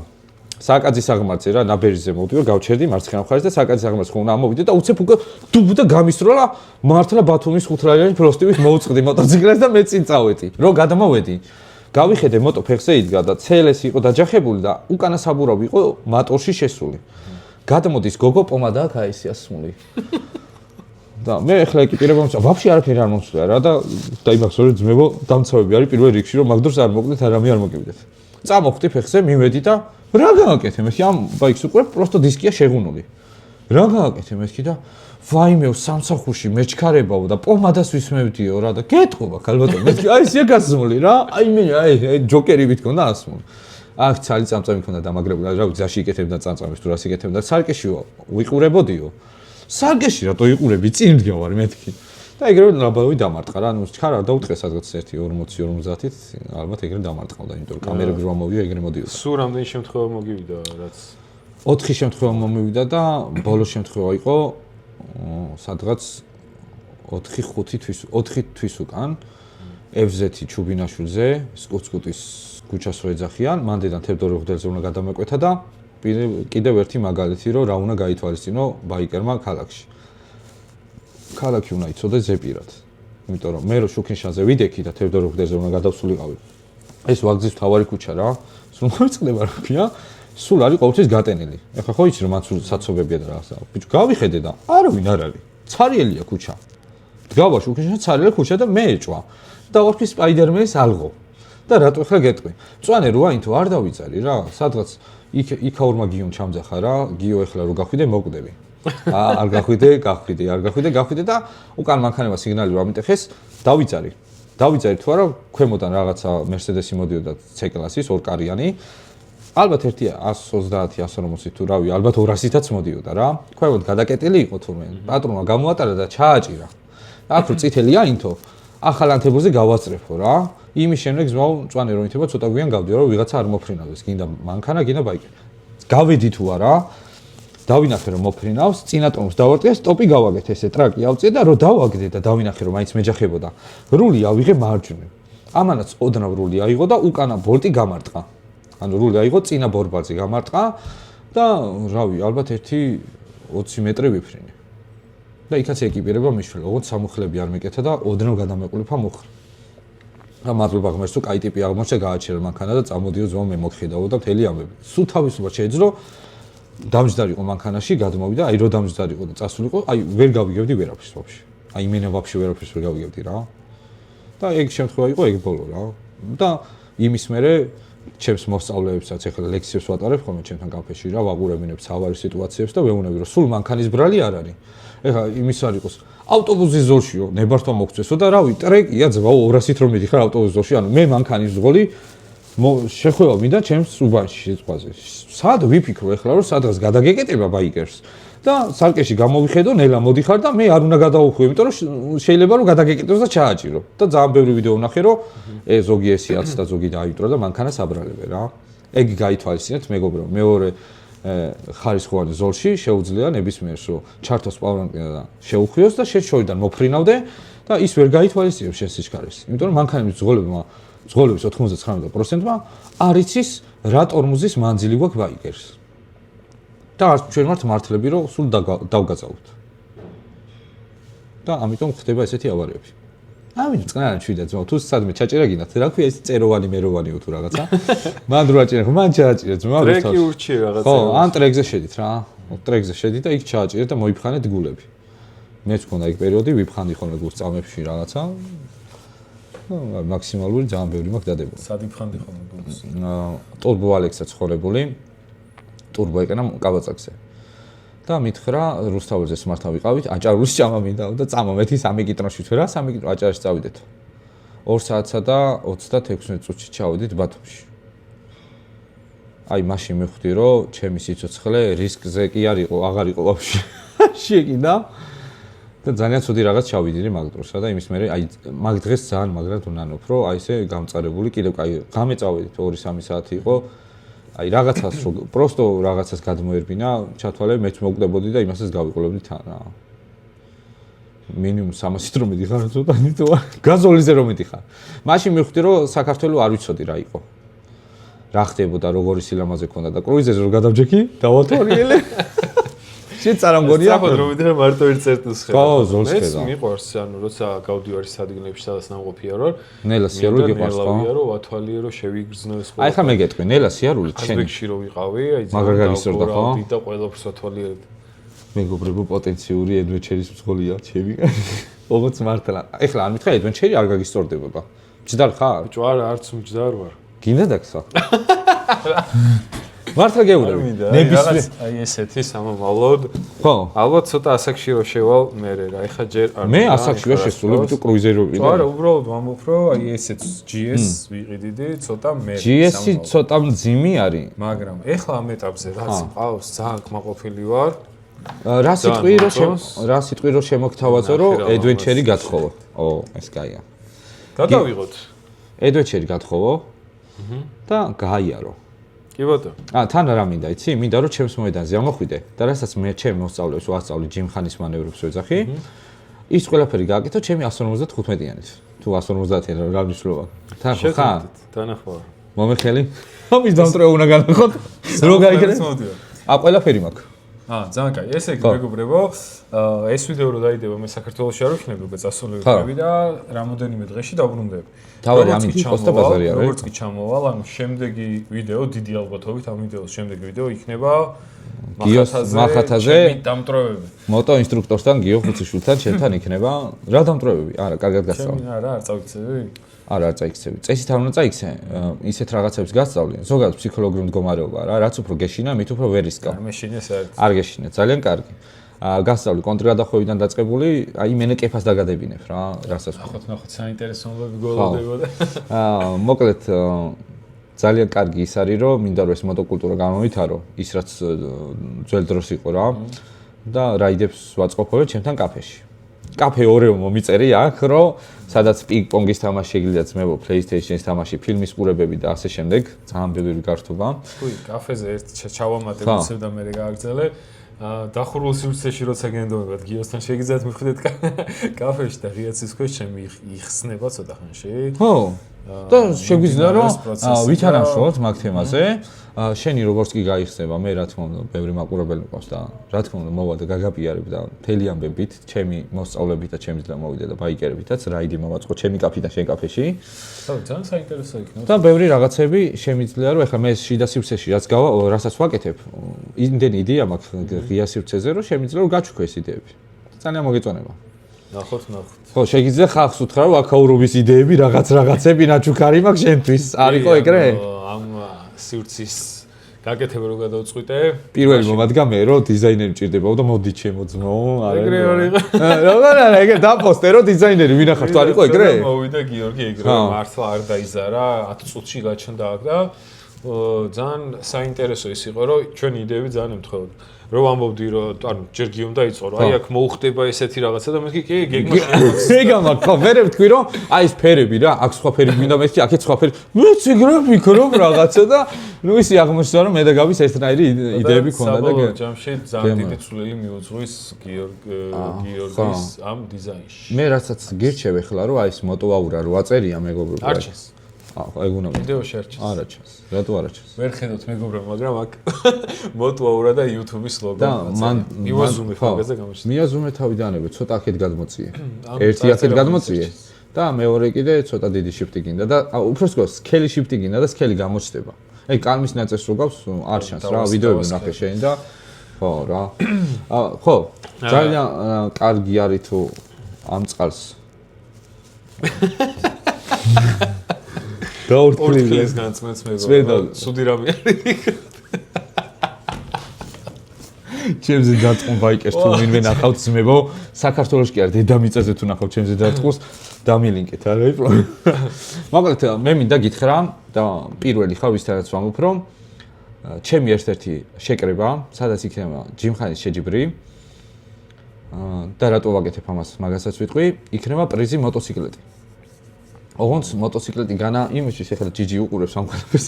სააკაძის აღმართზე რა ნაბერჟზე მოვდივარ გავჩერდი მარცხენა მხარეს და სააკაძის აღმართს ხო უნდა ამოვიდე და უცებ უკვე დუბ და გამისროლა მართლა ბათუმის 5 ლარიანი პროსტივით მოვწყდი მოტოციკლს და მე წინ წავედი რომ გადამოვედი გავიხედე მოტო ფეხზე იდგა და CLS იყო დაჯახებული და უკანა საბურავი იყო მატორში შესული გადამოდის გოგო პომადა აქ აი ესე ასმული და მე ახლა ეკიპირება მომწა ვაფშე არაფერი არ მომწვია რა და დაიმახსოვრე რომ ძმებო დამცავები არის პირველ რიგში რომ მაგდროს არ მოკლეთ არამე არ მოგივიდეთ წამოხვდი ფეხზე მივედი და რა გააკეთე მეთქი ამ ბაიკს უყურებ პროსტო დისკია შეღუნული რა გააკეთე მეთქი და ვაიმეო სამსახურში მეჩქარებაო და პომადას ვისმევდიო რა და გეტყობა ქალბატონო მეთქი აი ისე გასმული რა აი მე აი ჯოკერი ვითქონდა ასმული აქ ცალი წამწამი მქონდა დამაგრებული რა გზაში იკეთებდა წამწამებს თუ რას იკეთებდა სარკეში ვიყურებოდიო სარკეში რატო იყურები წინ მდგავარ მეთქი და ეგრევე ნაბავი დამარტყა რა ნუ ჩქარა დაუთხე სადღაც 1.40-50-ით ალბათ ეგრე დამარტყავდა იმიტომ რომ კამერები რომ მოვიდა ეგრე მოდიოდა სულ რამდენი შემთხვევა მოგივიდა რაც 4 შემთხვევა მომივიდა და ბოლო შემთხვევა იყო სადღაც 4 თვის უკან FZ ჩუბინაშვილზე სკუცკუტის ქუჩას რო ეძახიან მანდედან თევდორე ღუდელზე უნდა გადამეკვეთა და კიდევ ერთი მაგალითი რომ რა უნდა გაითვალისწინო ბაიკერმა ქალაქში ქალაქი უნდა იცოდეს ზეპირად. იმიტომ რომ მე რო შუქინშანზე ვიდექი და თევდორე ღუდელზე უნდა გადავსულიყავი. ეს ვაგზის მთავარი ქუჩა რა, სულ მოიწყდება რა ქვია, სულ არის ყოველთვის გატენილი. ეხლა ხო იცი რომ მან სულ საცობებია და რაღაცა. ბიჭო, გავიხედე და არავინ არ არის. ცარიელია ქუჩა. დგავა შუქეშა ცარიელი ქუჩა და მე ეჭვა. და ვარფი სპაიდერმენის ალღო. და რატო ახლა გეტყვი? მწვანე როა ინთო არ დავიწარი რა, სადღაც იქაურმა გიომ ჩამძახა რა, გიო ახლა რო გახვიდე მოკვდები. არ გახვიდე და უკან მანქანება სიგნალი რო ამიტეხეს, დავიწარი თუ არა, ქვემოდან რაღაცა Mercedes-ი მოდიოდა C-კლასის ორკარიანი. ალბათ ერთი 130, 140 თუ რავი, ალბათ 200-იც მოდიოდა რა. ქვემოთ გადაკეტილი იყო თურმე. პატრონმა გამოატარა და ჩააჭირა. აქ რო წითელია ინთო, ახალ ანთებურზე გავაწრეფო რა. იმის შემდეგ ზმაო მწვანე რო ინთება ცოტა გვიან გავდიო რომ ვიღაცა არ მოფრინავდეს, გინდა მანქანა, გინდა ბაიკი. გავედი თუ არა, დავინახე რომ მოფრინავს, წინატომს დავარტყია, სტოპი გავაგეთ ესე ტრაკი ავწია და რო დავაგდე და დავინახე რომ მაინც მეჯახებოდა. რული ავიღე მარჯვნივ. ამანაც ოდნავ რული აიღო და უკანა ბოლტი გამარტყა. ანუ რული აიღო წინა ბორბალზე გამარტყა და რავი, ალბათ ერთი 20 მეტრი ვიფრინე. და იქაც ეკიპირება მიშველა, ოღონდ სამუხლები არ მეკეთა და ოდნავ გადამეყოლიფა მოხრა. და მადლობა ღმერთს თუ კაი ტიპი აღმოჩნდა, გააჩერა მანქანა და წამოდიო ზომა მე მოგხედავო და მთელი ამბები. სულ თავისუფლად შეეძლო დამჯდარიყო მანქანაში, გადმოვიდა, აი რო დამჯდარიყო და წასულიყო, აი ვერ გავიგებდი ვერაფერს ვაფშე. აი მენე ვაფშე ვერაფერს ვერ გავიგებდი რა. და ეგ შემთხვევა იყო ეგ ბოლო რა. და იმის მერე ჩემს მოსწავლეებსაც ახლა ლექციებს ვატარებ ხოლმე ჩემთან კაფეში რა, ვაყურებინებს ავარიის სიტუაციებს და ვეუბნები რომ სულ მანქანის ბრალი არ არის. ეხლა იმის არ იყოს ავტობუსის ზოლშიო, ნებართვა მოგწესო და რავი, ტრეკია ძმაო 200-ით რომ მიდიხარ ავტობუსის ზოლში, ანუ მე მანქანის ზღოლი შეხვევა მინდა ჩემს უბანში სიტყვაზე. სად ვიფიქრო ეხლა რომ სადღაც გადაგეკეტება ბაიკერს და სარკეში გამოვიხედო, ნელა მოდიხარ და მე არ უნდა გადავუხვი, იმიტომ რომ შეიძლება რომ გადაგეკეტოს და ჩააჭირო. და ძალიან ბევრი ვიდეო ვნახე რომ ზოგი ესიაც და ზოგი დააიტრა და მანქანას აბრალებენ რა. ეგ გაითვალისწინეთ მეგობრო, მეორე ხარისხოვანი ზოლში შეუძლია ნებისმიერს რომ ჩართოს პლავანკინა და შეუხვიოს და შენ შორიდან მოფრინავდე და ის ვერ გაითვალისწინებს შენ სიჩქარეს. იმიტომ რომ მანქანების ზღოლების 99%-მა არ იცის რა ტორმუზის მანძილი გვაქვს ბაიკერს. და არც ჩვენ ვართ მართლები რომ სულ დავგაწავთ. და ამიტომ ხდება ესეთი ავარიები. ამით წყნარად შვიდა ძმაო, თუ სადმე ჩაჭირა გინდათ, რა ქვია ეს წეროვანი მეროვანიო თუ რაღაცა. მან რო აჭირა, მან ჩააჭირა ძმაო. ტრეკი ურჩი რაღაცა. ხო, ან ტრეკზე შედით რა. ტრეკზე შედით და იქ ჩააჭირეთ და მოიფხანეთ გულები. მეც მქონდა იქ პერიოდი, ვიფხანდი ხოლმე გულს წამებში რაღაცა. მაქსიმალური ძალიან ბევრი მაქვს დადებულება. სად ვიფხანდი ხოლმე გულს? ტურბო ალექსა ცხოვრებული. ტურბო ეკანა კაბაწაკზე. და მითხრა რუსთაველზე სმართან ვიყავით, აჭარულის ჭამა მინდა და წამომეთი 3 კიტროში თუ რა, 3 კიტრო აჭარაში წავიდეთ. 2 საათსა და 36 წუთში ჩავედით ბათუმში. აი მაშინ მივხვდი რომ ჩემი სიცოცხლე რისკზე კი არ იყო, აღარ იყო ვაფშე. შეგინდა და ძალიან ცუდი რაღაც ჩავიდინე მაგ დროსა და იმის მერე აი მაგ დღეს ძალიან მაგრად უნანოფ რომ აი ესე გამწარებული კიდევ კაი ღამე წავედით 2-3 საათი იყო. აი რაღაცას პროსტო რაღაცას გადმოერბინა, ჩათვალე მეც მოვკვდებოდი და იმასაც გავიყოლებდი თან რა. მინიმუმ 300-ით რომ მიდიხარ ცოტა ნიტო გაზოლიზე რომ მიდიხარ. მაშინ მივხვდი რომ საქართველოს არ ვიცოდი რა იყო. რა ხდებოდა, როგორი სილამაზე ქონდა და კრუიზერზე რო გადავჯექი, დავალთორიელე. შენ წარამგონია? საფოთ რომ მიდიხარ მარტო ერთ წერტილს ხედავ. ხო, ზოლს ხედავ. ეს მიყვარს, ანუ როცა გავდივარ სადგნებში, სადაც ნამყოფია რომ ნელა სიარული გიყვარს ხო? ნელა რომ ვათვალიე რომ შევიგრძნო ეს აი ხა მე გეტყვი, ნელა სიარული შენ. აზბეკში რო ვიყავი, აი მაგარ გაგისწორდა ხო? და ყველაფერს ვათვალიერებდი. მეგობრებო, პოტენციური ადვენჩერის მსხოლია ჩემი. ოღონდ მართლა. ეხლა არ მითხრა ადვენჩერი არ გაგისწორდებოდა. მჯდარ ხარ? ბიჭო, არა, არც მჯდარ ვარ. გინდა დაგსვა? მართლა გეუბნები. ნებისმიერ აი ესეთი სამომავლოდ. ხო. ალბათ ცოტა ასაკში რო შევალ მე რა, ეხა ჯერ არ მე ასაკში ვარ შესულები თუ კრუიზერი რო ვიყიდე. არა, უბრალოდ ვამბობ რომ აი ესეც GS ვიყიდიდი, ცოტა მე. GS-ი ცოტა მძიმი არის. მაგრამ ეხლა ამ ეტაპზე რაც ყავს, ძალიან კმაყოფილი ვარ. რა სიტყვი რომ შემოგთავაზო რომ ადვენჩერი გათხოვო. ო, ეს კაია. გადავიღოთ. ადვენჩერი გათხოვო. და გაიარო. კი ბატონო. თან რა მინდა, იცი? მინდა რომ ჩემს მოედანზე ამოხვიდე და რასაც მე ჩემ მოსწავლეებს ვასწავლი ჯიმხანის მანევრებს ვეძახი. ის ყველაფერი გააკეთო ჩემი 155-იანით. თუ 150-იანი რა მნიშვნელობა? თან ხარ? თანახმარ. მომეხელი? ამის დამტრევა უნდა განახოთ. რო გაიგე? ყველაფერი მაქვს. ძალიან კაი. ესე იგი მეგობრებო, ეს ვიდეო რო დაიდება მე საქართველოში არ ვიქნები, უკვე წასულები და რამოდენიმე დღეში დაბრუნდები. თავი ამით იყოს და ბაზარი არის. როგორც კი ჩამოვალ, ანუ შემდეგი ვიდეო დიდი ალბათობით ამ ვიდეოს შემდეგი ვიდეო იქნება მახათაზე დამტრევები. მოტო ინსტრუქტორთან გიო ხუციშვილთან ჩემთან იქნება რა დამტრევები? არა, კარგად გასწავლე. არა, არ წავიქცევი. არა, არ წაიქცევი. წესით არ უნდა წაიქცე. ისეთ რაღაცებს გასწავლე. ზოგადად ფსიქოლოგიური მდგომარეობა რა, რაც უფრო გეშინა, მით უფრო ვერ ისკავ. მეშინე საერთოდ. არ გეშინა, ძალიან კარგი. გასწავლე კონტრგადახვევიდან დაწყებული, აი მენეკეფას დაგადებინებ რა, რასაც ნახოთ საინტერესოები გველოდებოდა. მოკლედ ძალიან კარგი ის არის, რომ მინდა რომ ეს მოტოკულტურა გამოვითარო, ის რაც ძველ დროს იყო რა და რაიდებს ვაწყობებ ჩემთან კაფეში. კაფე ორეო მომიწერი აქ, რომ სადაც პინგ-პონგის თამაში შეგიძლია ძმებო, PlayStation-ის თამაში, ფილმის ყურებები და ასე შემდეგ, ძალიან ბევრი გართობა. თუი, კაფეზე ერთ ჩავამატებ ისევ და მე გააგრძელე. დახურულ სივრცეში როცა გენდობებად გიოსთან შეგიძლიათ მივხვდეთ კაფეში და ღიაცის ქვეშ ჩემი იხსნება ცოტა ხანში. ხო. და შეგვიძლია რომ ვითანამშრომლოთ მაგ თემაზე. შენი როგორც კი გაიხსნება, მე რა თქმა უნდა, ბევრი მაყურებელი მყავს და რა თქმა უნდა მოვა და გაგაპიარებ და მთელი ამბებით, ჩემი მოსწავლებით და ჩემი ძლება მოვიდე და ბაიკერებითაც რაიდი მომაწყო ჩემი კაფიდან შენ კაფეში. ხო, ძალიან საინტერესო იქნება. და ბევრი რაღაცები შემიძლია რომ ეხლა მე შიდა სივრცეში რასაც ვაკეთებ, იმდენი იდეა მაქვს ღია სივრცეზე რომ შემიძლია რომ გაჩუქო ეს იდეები. ძალიან მოგეწონება. ნახოთ. ხო, შეგიძლია ხალხს უთხრა რომ აკაურობის იდეები რაღაცები ნაჩუქარი მაქვს შენთვის. არისო ეგრე? ამ სივრცის გაკეთება რო გადავწყვიტე. პირველი მომადგა მე რომ დიზაინერი მჭირდებაო და მოდი ჩემო ძმო. ეგრე არ იყო. როგორ არა, ეგრე დაპოსტე რომ დიზაინერი ვინახარ თუ არ იყო ეგრე? მოვიდა გიორგი ეგრე მართლა არ დაიზარა 10 წუთში გაჩნდა აქ და ძალიან საინტერესო ის იყო რომ ჩვენი იდეები ძალიან ემთხვეოდა. რო ვამბობდი რომ ანუ ჯერ გიომ დაიწყო რომ აი აქ მოუხდება ესეთი რაღაცა და მეთქი კი ეგა მაქვს ხო ვერებ თქვი რომ აი ეს ფერები რა აქ სხვა ფერი გვინდა მეთქი აქეთ სხვა ფერი მეც ეგრე ვიქნებ რაღაცა და ნუ ისი აღმოჩნდა რომ მე და გაბის ერთნაირი იდეები ქონდა და ჯამში ძალიან დიდი წვლილი მიუძღვის გიორგის ამ დიზაინში მე რასაც გირჩევ ახლა რომ აი ეს მოტოვაურა რო აწერია მეგობრებო არჩეს აი ეგ უნდა ვიდეოში არჩეს არა ჩანს რატო არა ჩანს ვერ ხედავთ მეგობრებო მაგრამ აქ მოტოვაურა და YouTube-ის ლოგო და მან მივაზუმე მაგაზე გამოჩნდა მიაზუმე თავიდანები ცოტა აქეთ გადმოწიე ერთი აქეთ გადმოწიე და მეორე კიდე ცოტა დიდი შიფტი გინდა და უბრალოდ სკელი შიფტი გინდა და სკელი გამოჩდება აი კალმის ნაწერს რო გავს არ ჩანს რა ვიდეოები ნახე შენ და ხო რა ხო ძალიან კარგი არის თუ ამ წყალს ორთქლის განწმენს მეგობრებო სუდი რამე არის ჩემზე დაწყონ ბაიკერს თუ ვინმე ნახავთ ძმებო საქართველოში კი არ დედამიწაზე თუ ნახავთ ჩემზე დაწყოს დამილინკეთ არა იპრო მაგრამ მე მინდა გითხრა და პირველი ხარ ვისთანაც ვამბობ რომ ჩემი ერთ-ერთი შეკრება სადაც იქნება ჯიმხანის შეჯიბრი და რატო ვაკეთებ ამას მაგასაც ვიტყვი იქნება პრიზი მოტოციკლეტი ოღონდ მოტოციკლეტი განა იმისთვის ეხლა ჯიჯი უყურებს ამ ყველაფერს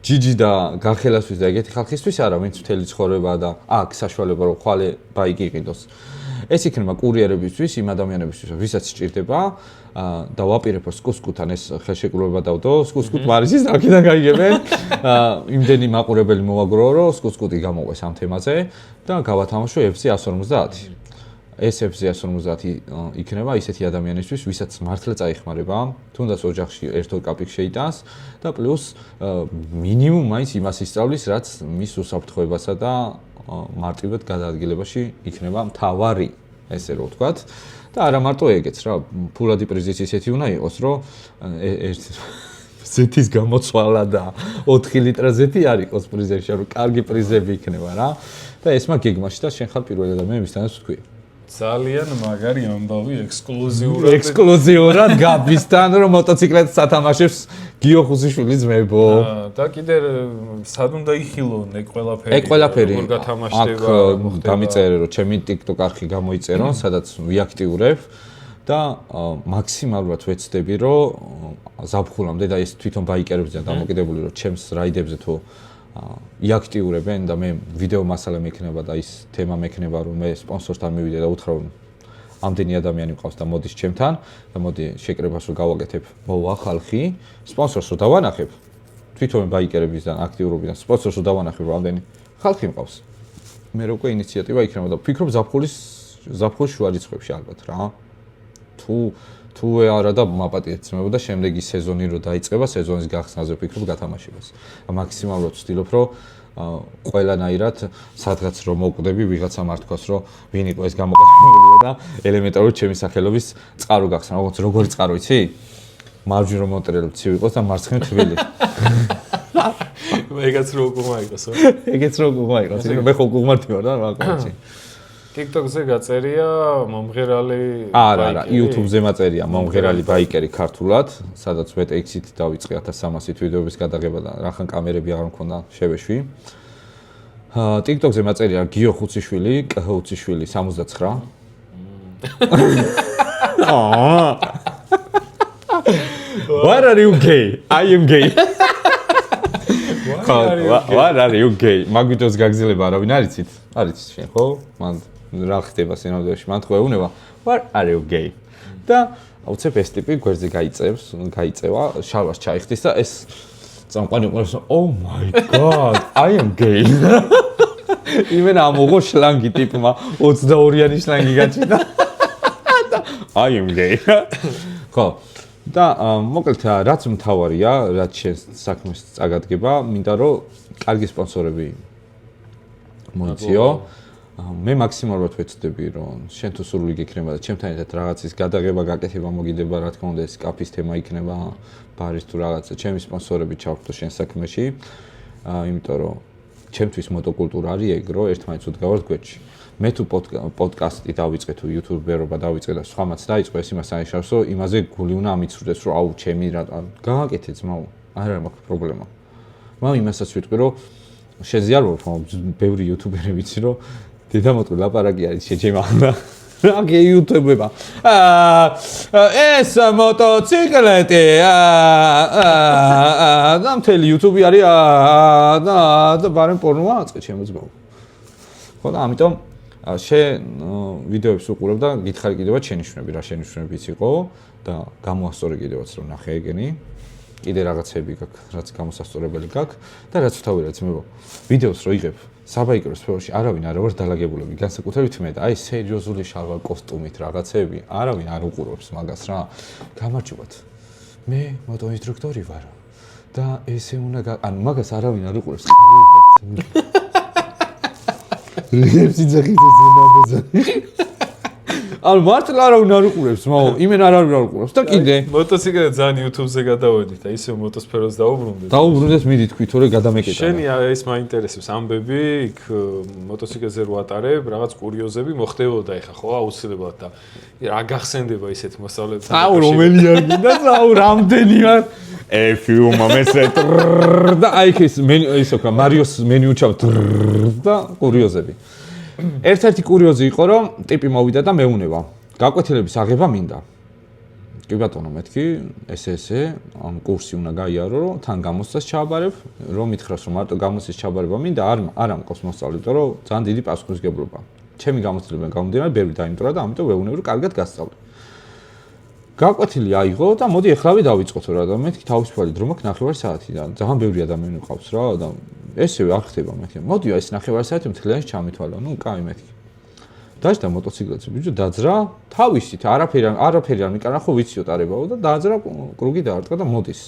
ჯიჯი და განხელასთვის და ეგეთი ხალხისთვის არა ვინც მთელი ცხოვრება და აქ საშუალება რომ ხვალე ბაიკი იყიდოს ეს იქნება კურიერებისთვის იმ ადამიანებისთვის ვისაც სჭირდება და ვაპირებ რომ სკუსკუთან ეს ხელშეკრულება დავდო სკუსკუტ მარისის აქედან გაიგებენ იმდენი მაყურებელი მოვაგრო რომ სკუსკუტი გამოყვეს ამ თემაზე და გავათამაშო FC 150 ეს FC 150 იქნება ისეთი ადამიანისთვის, ვისაც მართლა წაიხმარება, თუნდაც ოჯახში ერთ-ორ კაპიკს შეიტანს და პლუს მინიმუმ მაინც იმას ისწავლის, რაც მის უსაფრთხოებასა და მარტივად გადაადგილებაში იქნება მთავარი, ესე რომ ვთქვათ. და არა მარტო ეგეც რა, ფულადი პრიზიც ისეთი უნდა იყოს, რომ ზეთის გამოცვალა და 4 ლიტრა ზეთი არ იყოს პრიზებში, რომ კარგი პრიზები იქნება რა. და ეს მაგ გეგმაში და შენ ხარ პირველი ადამიანი, ვისთანაც ვთქვი. ძალიან მაგარი ამბავი ექსკლუზიურად გაბისთან რომ მოტოციკლეტს სათამაშებს გიო ხუსიშვილი ძმებო და კიდე სად უნდა იხილონ ეგ ყველაფერი როგორ გათამაშდება აქ დამიწერე რომ ჩემი TikTok არხი გამოიწერონ სადაც ვიაქტიურებ და მაქსიმალურად ვეცდები რომ ზაფხულამდე და ეს თვითონ ბაიკერებზეა დამოკიდებული რომ ჩემს რაიდებზე თუ იაქტიურებენ და მე ვიდეო მასალა მექნება და ის თემა მექნება რომ მე სპონსორთან მივიდე და უთხრა რომ ამდენი ადამიანი მყავს და მოდის ჩემთან და მოდი შეკრებას რომ გავაკეთებ მოვა ხალხი სპონსორს რომ დავანახებ თვითონ ბაიკერებისგან აქტიურობიდან სპონსორს რომ დავანახებ რომ ამდენი ხალხი მყავს მე უკვე ინიციატივა იქნება და ვფიქრობ ზაფხულის შუა რიცხვებში ალბათ რა. თუ არა და მაპატიეცმება და შემდეგი სეზონი რო დაიწყება, სეზონის გახსნაზე ვფიქრობ გათამაშებას. მაქსიმალურად ვცდილობ რომ ყველანაირად სადღაც რომ მოვკვდები ვიღაცა მართქვას რომ ვინ იყო ეს გამოყენებულია და ელემენტარულად ჩემი სახელობის წყარო გახსნა. როგორი წყარო იცი? მარჯვნივ რომ მონტერელი ცივი იყოს და მარცხნივ თბილი. ეგაც რო უკუღმა იყოს. ეგეც რო უკუღმა იყოს. მე ხო უკუღმართი ვარ და რა კაცი. TikTok-ზე გაწერია მომღერალი არა, YouTube-ზე მაწერია მომღერალი ბაიკერი ქართულად, სადაც WebEx-ით დავიწყე 1300-ით ვიდეოების გადაღება და რახან კამერები აღარ მქონდა შევეშვი. TikTok-ზე მაწერია გიო ხუციშვილი, კჰუციშვილი 79. What are you gay? I am gay. What are you gay? მაგ ვიდეოს გაგზელება არავინ არ იცით? არ იცით შენ ხო? მან რა ხდება სინამდვილეში? მან თქვა ეუნება What are you gay? და აუცებ ეს ტიპი გვერდზე გაიწევა, შალვას ჩაიხდის და ეს წამყვანი უყურებს Oh my god, I am gay. იმენ ამოღო შლანგი ტიპმა 22-იანი შლანგი გაჩნდა. I am gay. ხო და მოკლედ რაც მთავარია, რაც შენ საქმეს წაგადგება, მინდა რომ კარგი სპონსორები მოიციო. მე მაქსიმალურად ვეცდები რომ შენ თუ სურვილი გექნება და ჩემთან ერთად რაღაცის გადაღება, გაკეთება მოგიდება, რა თქმა უნდა ეს კაფის თემა იქნება, ბარის თუ რაღაცა, ჩემი სპონსორები ჩავხტო შენ საქმეში. იმიტომ რომ ჩემთვის მოტოკულტურა არის ეგ, რომ ერთმანეთს უდგავართ გვერდში. მე თუ პოდკასტი დავიწყე თუ YouTube-ერობა დავიწყე და სხვამაც დაიწყო ეს იმას ანიშნავს, რომ იმაზე გული უნდა ამიცურდეს, რომ აუ ჩემი რა გააკეთე ძმაო, არა მაქვს პრობლემა. მაგრამ იმასაც ვიტყვი, რომ შეზიარებ, ბევრი YouTuber-ები ვიცი, რომ დედამოტყი ლაპარაკი არის შეჭემა. რა გე YouTube-ება. ეს მოტოციკლეტი. და მთელი YouTube არის და ბარემ პორნოა აწყე ჩემო ძმაო. ხო და ამიტომ შენ ვიდეოებს უყურებ და გითხარი კიდევაც შენიშვნები, რა შენიშვნებიც იყო და გამოასწორე კიდევაც რომ ნახე ეგენი. კიდე რაღაცები გაქვს, რაც გამოსასწორებელი გაქვს და რაც თავი რაც მე ვიდეოს რო იღებ საბაიკრო სფეროში არავინ არ ვარ დალაგებულები, განსაკუთრებით მე და აი სერიოზული შალვა კოსტუმით რაღაცები, არავინ არ უყურებს მაგას რა. გამარჯობათ. მე მოტოინსტრუქტორი ვარ და ესე უნდა ანუ მაგას არავინ არ უყურებს. რეცი ძახით ზნაბოზე. ანუ მართლა არავინ არ უყურებს, მაო, იმენ არავინ არ უყურებს და კიდე მოტოციკლეტ ძალიან YouTube-ზე გადავედით და ისე მოტოსფეროს დაუბრუნდეთ. დაუბრუნდეთ მიდი თქვი თორე გადამეკეტა. შენი ეს მაინტერესებს ამბები, იქ მოტოციკლზე რო ატარებ, რაღაც კურიოზები მოხდებოდა ეხა ხო აუცილებლად და რა გახსენდება ისეთ მოსწავლეებს. აუ რომელი არ გინდა, აუ რამდენი არ A few moments later და აი ეს ისო კა მარიოს მენიუ ჩავ და კურიოზები. ერთ-ერთი კურიოზი იყო რომ ტიპი მოვიდა და მეუნება. გაკვეთილების აღება მინდა. კი ბატონო მეთქი, ესე ამ კურსი უნდა გაიარო, რომ თან გამოცდას ჩააბარებ, რომ მითხრას რომ მარტო გამოცდის ჩააბარება მინდა, არ მყავს მოსწავლე, იმიტომ რომ ძალიან დიდი პასუხისმგებლობა. ჩემი გამოცდილებიდან გამომდინარე, ბევრი დაიმტვრა და ამიტომ ვეუბნები რომ კარგად გასწავლე. გაკვეთილი აიღო და მოდი ეხლავე დავიწყოთ რა და მეთქი თავისუფალი დრო მაქვს ნახევარი საათი და ძალიან ბევრი ადამიანი ყავს რა და ესევე არ ხდება მეთქი. მოდი ეს ნახევარი საათი მთლიანად ჩამითვალო. ნუ კაი მეთქი. დაჭდა მოტოციკლებზე ბიჭო დაძრა თავისით არაფერი არ მიკარა ხო ვიციო ტარებაო და დაძრა კრუგი დაარტყა და მოდის.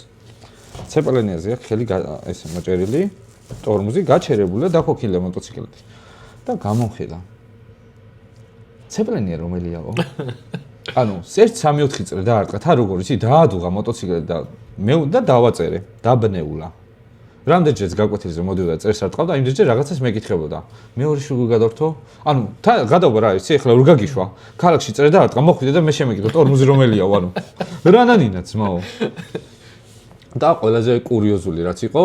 ცეპელენიაზეა ხელი ესე მოჭერილი ტორმოზი გაჩერებული და დაქოქილია მოტოციკლეთი. და გამომხედა. ცეპელენია რომელიაო? ანუ 1-3-4 წელი დაარტყა თა როგორ იცი დაადუღა მოტოციკლეტი და მე და დავაწერე დაბნეულა. რამდენჯერაც გაკვეთილზე მოდიოდა წერს არ ტყავდა, იმდენჯერ რაღაცას მეკითხებოდა. მეორე შუგი გადავთო? ანუ გადავბა რა იცი, ეხლა როგორ გაგიშვა? ქალაქში წერე და არ ტყა, მოხვიდე და მე შემეკითხო, ტორმოზი რომელიაო, ანუ. რანანინა ძმაო. და ყველაზე კურიოზული რაც იყო,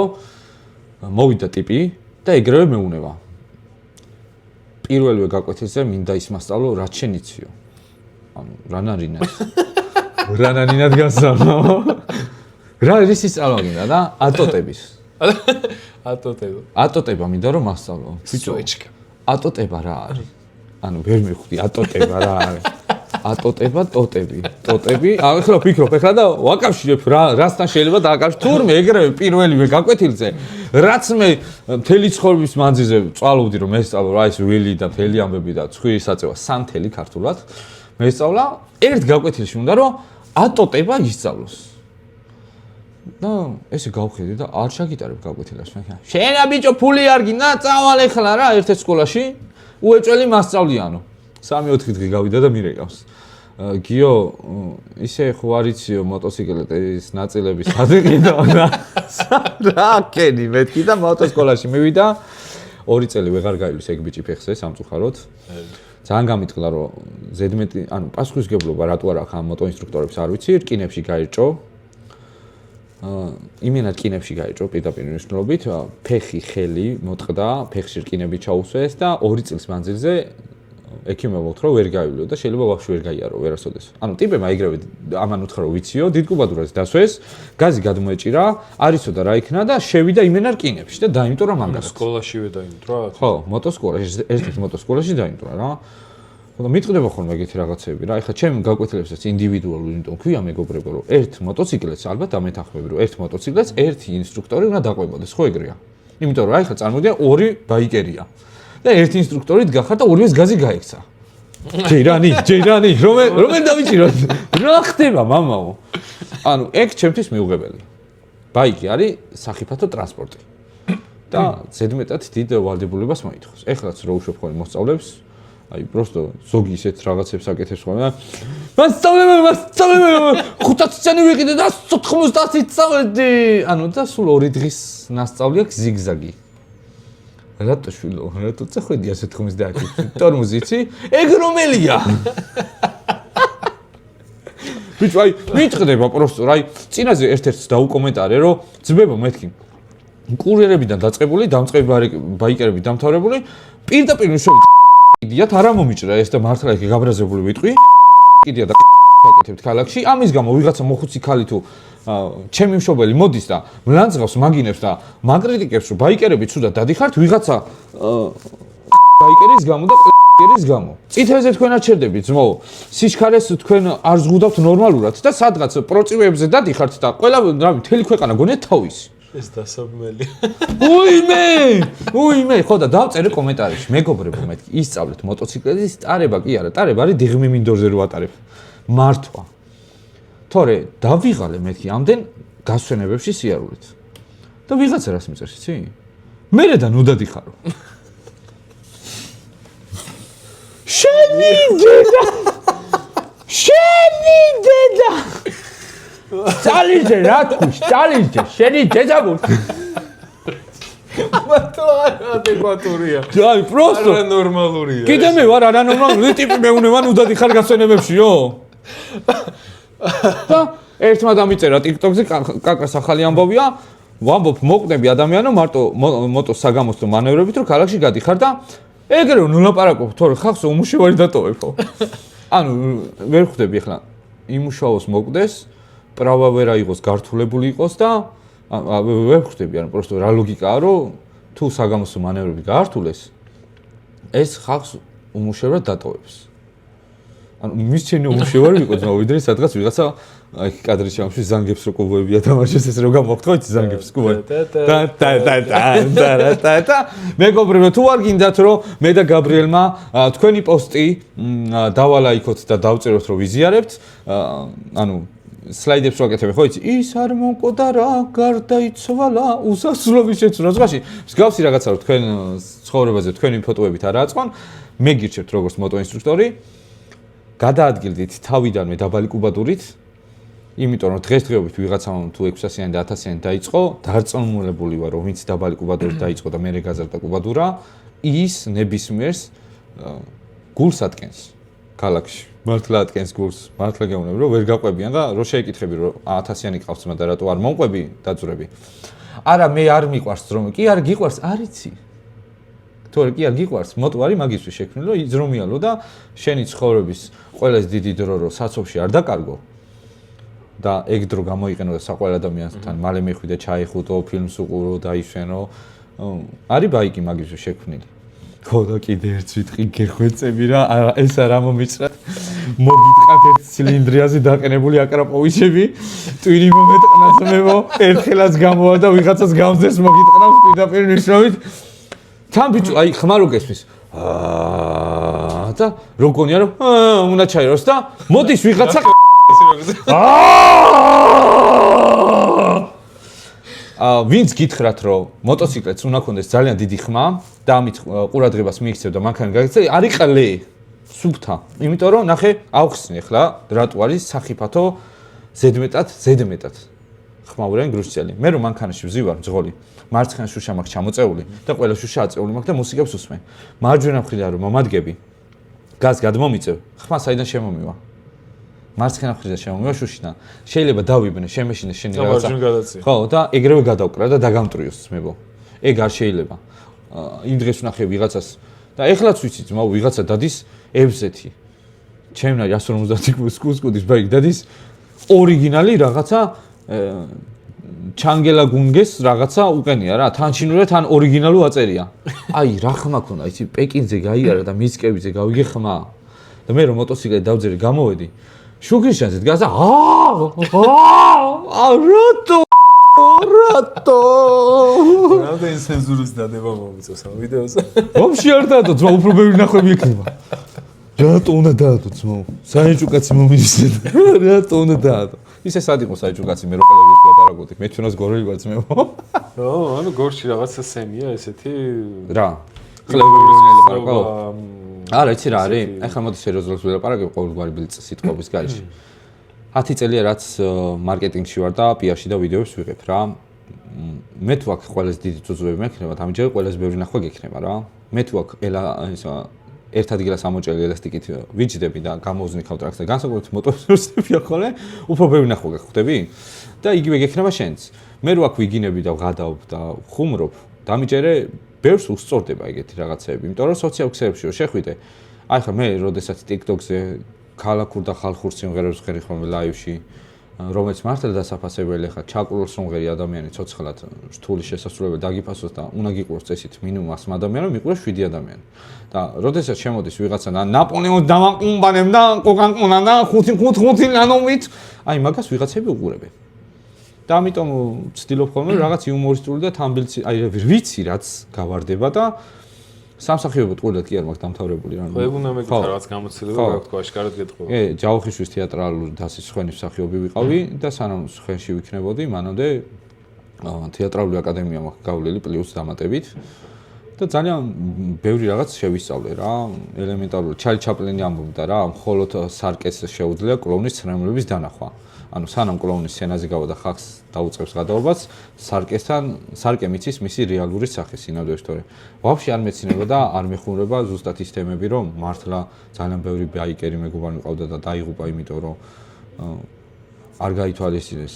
მოვიდა ტიპი და ეგრევე მეუნება. პირველივე გაკვეთილზე მინდა ის მასწავლო, რაც შენ იციო. ანუ რანანინად გასწავლო. რა ის ისწავლაგინდა და ატოტების. ატოტება მინდა რომ მასწავლო. ბიჭო, ატოტება რა არის? ანუ ვერ მივხვდი ატოტება რა არის. ტოტები. ახლა ვფიქრობ ახლა და ვაკავშირებ რასთან შეიძლება დააკავშირო. თურმე ეგრევე პირველივე გაკვეთილზე, რაც მე მთელი ცხოვრების მანძილზე წვალობდი რომ მესწავლო რა ის ვილი და მთელი ამბები და ცხვირის აწევა სანთელი ქართულად. მესწავლა ერთ გაკვეთილში უნდა რომ ატოტება ისწავლოს. და ესე გავხედე და არ შეგიტარებ გაკვეთილას მე. შენა ბიჭო ფული არ გინდა, წავალ ახლა რა ერთ-ერთ სკოლაში. უეჭველი მასწავლიანო. 3-4 დღე გავიდა და მირეკავს. გიო, ისე ხო არიციო მოტოციკლეტის ნაწილების ადეყიდა და რა კენი მეთქი და მოტოსკოლაში მივიდა. 2 წელი ვეღარ გაივლის ეგ ბიჭი ფეხზე სამწუხაროდ. ძალიან გამიტყდა რომ ზედმეტი, ანუ პასუხისგებლობა რატო არ აქვს ამ მოტოინსტრუქტორებს არ ვიცი, რკინებში გაიჭო. იმენად რკინებში გაიჭო პირდაპირ მნიშვნელობით, ფეხი, ხელი მოტყდა, ფეხში რკინები ჩაუსვეს და 2 წლის მანძილზე ექიმებოთ რომ ვერ გაივლო და შეიძლება ვაფშე ვერ გაიარო ვერასოდეს. ანუ ტიპებმა ეგრევე ამან უთხრა რომ ვიციო, დიდგუბადურად დასვეს, გაზი გადმოეჭირა, არიცოდა რა იქნა და შევიდა იმენა რკინებში და დაიმტვრა მაგას. სკოლაშივე დაიმტვრა? ხო, მოტოსკოლაში, ერთ-ერთ მოტოსკოლაში დაიმტვრა რა. ხოდა მიტყდება ხოლმე ეგეთი რაღაცები რა. ეხლა ჩემი გაკვეთილებსაც ინდივიდუალური, იმიტომ ქვია მეგობრებო, რომ ერთ მოტოციკლეთს ალბათ ამეთანხმები, რომ ერთ მოტოციკლეთს ერთი ინსტრუქტორი უნდა დაყვებოდეს, ხო ეგრეა? იმიტომ რომ ეხლა წარმოდია 2 ბაიკერია. და ერთი ინსტრუქტორით გახარ და ორივეს გაზი გაიქცა. ჯეირანი, რომელ დავიჭიროთ? რა ხდება, მამაო? ანუ ეგ ჩემთვის მიუღებელი. ბაიკი არის სახიფათო ტრანსპორტი. და ზედმეტად დიდ ვალდებულებას მოითხოვს. ეხლაც რო უშვებ ხოლმე მოსწავლებს, აი просто ზოგი ისეთ რაღაცებს აკეთებს ხოლმე. მასწავლებელი 5 წელი ვიყიდე და 90 წავედი. ანუ და სულ 2 დღის ნასწავლი აქვს ზიგზაგი. რატო შვილო, რატო წახვედი ასე 90 ტორმოზიცი? ეგ რომელია? ბიჭო, აი, მიტყდება პროსტო, აი, წინაზე ერთ-ერთს დაუკომენტარე, რომ ძმებო მეთქი. კურიერებიდან დაწყებული, დამწყები ბაიკერები დამთავრებული, პირდაპირ უშოვით კიდიათ არ მომიჭრა ეს და მართლა იქ გაბრაზებული ვიტყვი. კიდია და აკეთებთ ქალაქში. ამის გამო ვიღაცა მოხუცი ქალი თუ ჩემი მშობელი მოდის და მლანძღავს მაგინებს და მაგრიტიკებს რომ ბაიკერები ცუდად დადიხართ ვიღაცა ბაიკერის გამო და კერის გამო. წითელზე თქვენ აჩერდები ძმო. სიჩქარეს თქვენ არ ზღუდავთ ნორმალურად და სადღაც პროწივებზე დადიხართ და ყველა რავი მთელი ქვეყანა გონიათ თავისი. ეს დასაბმელი. უიმე, ხო და დავწერე კომენტარებში. მეგობრებო მეთქი, ისწავლეთ მოტოციკლეთის ტარება კი არა, ტარება არის დიღმი მინდორზე რო ატარებ. მართვა. თორე დავიღალე მეთქი ამდენ გასვენებებში სიარულით. და ვიღაცა რას მიწერს, იცი? მერე და ნუ დადიხარო. შენი დედა წალიჯე რა თქვი, წალიჯე, შენი დედა გული. მარტო ადეკვატურია. აი, პროსტო არა ნორმალურია. კიდე მე ვარ არანორმალური ტიპი მეუნევა ნუ დადიხარ გასვენებებშიო. და ერთმა დამიწერა TikTok-ზე კაკას ახალი ამბავია, ვამბობ მოკვდები ადამიანო მარტო მოტოს საგამოსტო მანევრებით რომ ქალაქში გადიხარ და ეგრე ნუ ლაპარაკობ თორე ხახსო უმუშევარი დატოვებ ხო. ანუ ვერ ხვდები ახლა იმუშაოს მოკვდეს, პრავა ვერ აიღოს, გართულებული იყოს და ვერ ხვდები, ანუ პროსტო რა ლოგიკაა რომ თუ საგამოსტო მანევრები გაართულეს, ეს ხახს უმუშევრად დატოვებს. ანუ მის ჩემი უმუშევარი ვიყო ძმა, ვიდრე სადღაც ვიღაცა აი კადრის ჩამში ზანგებს რო კუბოებია თამაშეს ეს რო გამოგთხოვ იცი ზანგებს კუბოები. და მეგობრებო თუ არ გინდათ რომ მე და გაბრიელმა თქვენი პოსტი დავალაიქოთ და დავწეროთ რომ ვიზიარებთ, ანუ სლაიდებს რო აკეთებ ხო იცი ის არ მომკვდა რა გარდაიცვალა უსასრულობის შეცვლა ზღვაში მსგავსი რაღაცა რო თქვენ ცხოვრებაზე თქვენი ფოტოებით არ აწყონ მე გირჩევთ როგორც მოტოინსტრუქტორი გადაადგილდით თავიდანვე დაბალი კუბადურით იმიტომ რომ დღესდღეობით ვიღაცამ თუ 600-იანი და 1000-იანი დაიწყო დარწმუნებული ვარ რომ ვინც დაბალი კუბადურით დაიწყო და მერე გაზარდა კუბადურა ის ნებისმიერს გულს ატკენს ქალაქში მართლა ატკენს გულს მართლა გეუბნები რომ ვერ გაყვებიან და რო შეეკითხები რომ 1000-იანი ყავს და რატო არ მომყვები დაძვრები არა მე არ მიყვარს რომ კი არ გიყვარს არიცი თორე კი არ გიყვარს მოტო არის მაგისთვის შექმნილი რომ იძრომიალო და შენი ცხოვრების ყველაზე დიდი დრო რო საცობში არ დაკარგო და ეგ დრო გამოიყენო და საყვარელ ადამიანთან მალე მეხვიდე ჩაიხუტო ფილმს უყურო დაიშვენო არის ბაიკი მაგისთვის შექმნილი ხო და კიდე ერთ ვიტყვი გეხვეწები რა ეს არ ამომიჭრათ მოგიტყათ ერთ ცილინდრიაზე დაყენებული აკრაპოვიჩები, ტვინი მომეტყნაცმებო, ერთხელაც გამოვა და ვიღაცას გამძერს მოგიტყნავს პირდაპირ ნიშნობით. თან ბიჭო, აი ხმა რო გესმის. და როგონია რომ უნდა ჩაიროს და მოდის ვიღაცა ვინც გითხრათ რომ მოტოციკლეთს უნდა ქონდეს ძალიან დიდი ხმა და ამით ყურადღებას მიიქცევ და მანქანა გაგიწევ, არის ყლე, სუფთა. იმიტომ რომ ნახე, ავხსნი ახლა ტროტუარის სახიფათო ზედმეტად ხმაურიან გრუშწელი. მე რომ მანქანაში ვზივარ მძღოლი, მარცხენა შუშა მაქვს ჩამოწეული და ყველა შუშა აწეული მაქვს და მუსიკებს ვუსმენ. მარჯვენა მხრიდან რომ მომადგები, გაზ გადმომიწევ, ხმა საიდან შემომივა? მარცხენა მხრიდან შემომივა შუშიდან. შეიძლება დავიბნე, შემეშინე შენი რაღაცა. ხო, და ეგრევე გადავკრა და დაგამტრიოს ძმებო. ეგ არ შეიძლება. იმ დღეს ვნახე ვიღაცას და ეხლაც ვიცი ძმაო, ვიღაცა დადის FZ-ი. ჩემნა 150 კუსკუდის ბაიკი დადის ორიგინალი რაღაცა ჩანგელა გუნგეს რაღაცა უყენია რა, თან ჩინურა, თან ორიგინალო აწერია. აი, რა ხმა ქონა, იცი, პეკინზე გაიარა და მიცკევიზე გავიგე ხმა. და მე რომ მოტოციკლით დავძერე, გამოვედი. შუქრიშანზე დგას და რატო? რამდენი ცენზურის დადება მომიწევს ამ ვიდეოზე? ვაფშე არ დაადო, ძმა, უფრო ბევრი ნახვები იქნება. რატო უნდა დაადო, ძმა? საეჭვო კაცი მომისცეთ. რატო უნდა დაადო? ისე სად იყო საეჭვო კაცი, მე რო ყველაფერს ვლაპარაკობდი, მე ჩვენას გორელი ვარ ძმებო. ანუ გორში რაღაცა სემია ესეთი რა. ხლებურინელი პარკო. არა, იცი რა არის? ახლა მოდი სერიოზულად ვლაპარაკებ ყოველგვარი ბილწ სიტყვების გარეშე. 10 წელია რაც მარკეტინგში ვარ და PR-ში და ვიდეოებს ვიღებ რა. მე თუ აქ ყველაზე დიდი ძუძუები მექნება, ამჯერად ყველაზე ბევრი ნახვა გექნება რა. მე თუ აქ ერთ ადგილას ამოჭრილი ელასტიკით ვიჯდები და გამოვზნიქავ ტრაქს და განსაკუთრებით მოტოციკლები ახლა უფრო ბევრი ნახვა გეხვდები და იგივე გექნება შენც. მე რო აქ ვიგინები და ვღადავ და ხუმრობ, დამიჯერე ბევრს უსწორდება ეგეთი რაღაცეები, იმიტომ რომ სოციალურ ქსელებში რო შეხვიდე, აი ხა მე როდესაც TikTok-ზე ქალაქურ და ხალხურ სიმღერებს ვხერი ხოლმე ლაივში, რომელიც მართლა დასაფასებელი ხა ჩაკუროს რომღერი ადამიანი ცოცხლად რთული შესასრულებელი დაგიფასოს და უნდა გიყუროს წესით მინიმუმ 100 ადამიანი, მიყუროს 7 ადამიანი. და როდესაც შემოდის ვიღაცა ნაპოლეონს დამაყუმბანებ და კოკანკონა და 5 ნანომით, აი მაგას ვიღაცები უყურებენ. და ამიტომ ვცდილობ ხოლმე რაღაც იუმორისტული და თამბილცი, აი ვიცი რაც გავარდება და სამსახიობო ტყუილად კი არ მაქვს დამთავრებული რა. ხო, ეგ უნდა მეკითხა რაღაც გამოცდილება გაქვთ, აშკარად გეტყობა. ჯავახიშვილის თეატრალური დასის ხვენის მსახიობი ვიყავი და სანამ ხვენში ვიქნებოდი, მანამდე თეატრალური აკადემია მაქვს გავლილი პლუს დამატებით და ძალიან ბევრი რაღაც შევისწავლე რა, ელემენტარული. ჩარლი ჩაპლინი ამბობდა რა, მხოლოდ სარკეს შეუძლია კლოუნის ცრემლების დანახვა. ანუ სანამ კლოუნის სცენაზე გავა და ხალხს დაუწყებს გადაობას, სარკე მიცის მისი რეალური სახე სინამდვილეში თორე. ვაფშე არ მეცინება და არ მეხურება ზუსტად ის თემები, რომ მართლა ძალიან ბევრი ბაიკერი მეგობარი მყავდა და დაიღუპა, იმიტომ რომ არ გაითვალისწინეს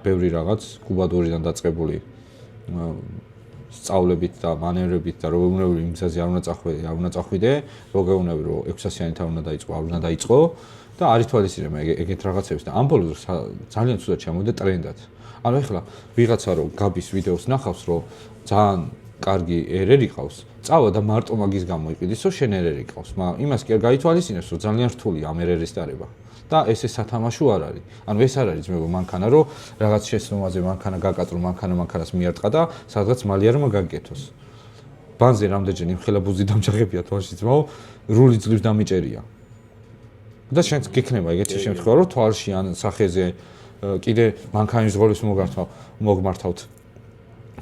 ბევრი რაღაც კუბადურიდან დაწყებული სწავლებით და მანევრებით და როგორ იმგზაზე არ უნდა წახვიდე, როგორ რომ 600-იანით არ უნდა დაიწყო, არ უნდა დაიწყო. და არ ითვალისწინებენ ეგეთ რაღაცებს და ამ ბოლოს ძალიან ცუდად ჩამოვიდა ტრენდად. ანუ ეხლა ვიღაცა რომ გაბის ვიდეოს ნახავს, რომ ძალიან კარგი ერერი ყავს, წავა და მარტო მაგის გამო იყიდისო შენ ერერი ყავს, მაგრამ იმას კი არ გაითვალისწინებს, რომ ძალიან რთულია ამ ერერის დარება. და ესე სათამაშო არ არის. ანუ ეს არ არის ძმებო მანქანა, რომ რაღაც შეცდომაზე მანქანა გაკატრო, მანქანას მიარტყა და სადღაც მალიარმა გაგეკეთოს. ბანზე რამდენჯერ იმხელა ბუზი დამჯახებია თვალში ძმაო, რული ძლივს დამიჭერია. და შენ გექნება ეგეთი შემთხვევა, რომ თვალში ან სახეზე კიდე მანქანის ზღოლის მოგმართავთ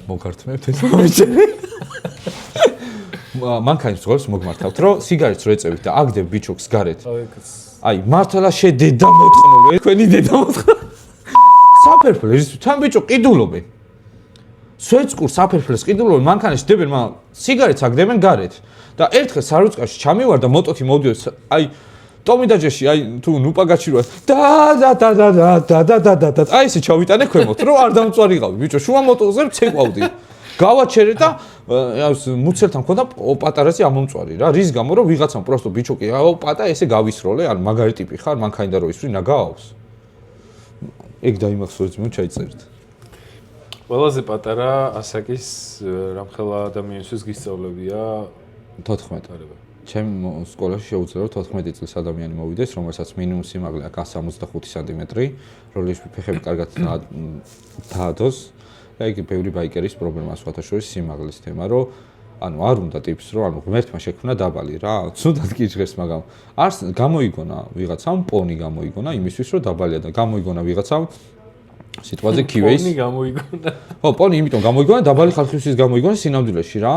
ეს მომიჭერი. მანქანის ზღოლის მოგმართავთ, რომ სიგარეტს რო ეწევით და აგდებ ბიჩოქს გარეთ. აი, მართლა შედედა მოწყნული, თქვენი დედა მოწყნული. საფერფლეს თან ბიჭო ყიდულობენ. სვეცკურ საფერფლეს ყიდულობენ, მანქანაში დებენ, მაგრამ სიგარეტს აგდებენ გარეთ. და ერთხელ სარუწყაში ჩამივარ და მოტოთი მოვდიოდი, აი ტომიდაჯეში, აი თუ ნუპა გაჩირვა და აი ესე ჩავიტანე ქვემოთ, რომ არ დამწვარიყავი, ბიჭო, შუა მოტოზე ცეკვავდი. გავაჩერე და მუცელთან მქონდა პატარაზე ამომწვარი რა, რის გამო რომ ვიღაცამ პროსტო ბიჭოკი, პატა ესე გავისროლე, ან მაგარი ტიპი ხარ, მანქანიდან რო ისვრი ნაგავს. ეგ დაიმახსოვრეთ მე ჩაიწერეთ. ყველაზე პატარა ასაკის რამხელა ადამიანისთვის გისწავლებია 14. ჩემ სკოლაში შეუძლია 14 წლის ადამიანი მოვიდეს, რომელსაც მინიმუმ სიმაღლე აქვს 165 სანტიმეტრი, რომლის ფეხები კარგად დაადოს. და იგი ბევრი ბაიკერის პრობლემაა სხვათა შორის სიმაღლის თემა, რომ ანუ არ უნდა ტიპს, რომ ანუ ღმერთმა შექმნა დაბალი რა, ცუდად გიჟღერს, მაგრამ არც გამოიგონა ვიღაცამ პონი გამოიგონა იმისთვის, რომ დაბალია და გამოიგონა ვიღაცამ სიტყვაზე კივეის. პონი გამოიგონა. ხო, პონი იმიტომ გამოიგონა, დაბალი ხალხისთვის გამოიგონა სინამდვილეში რა.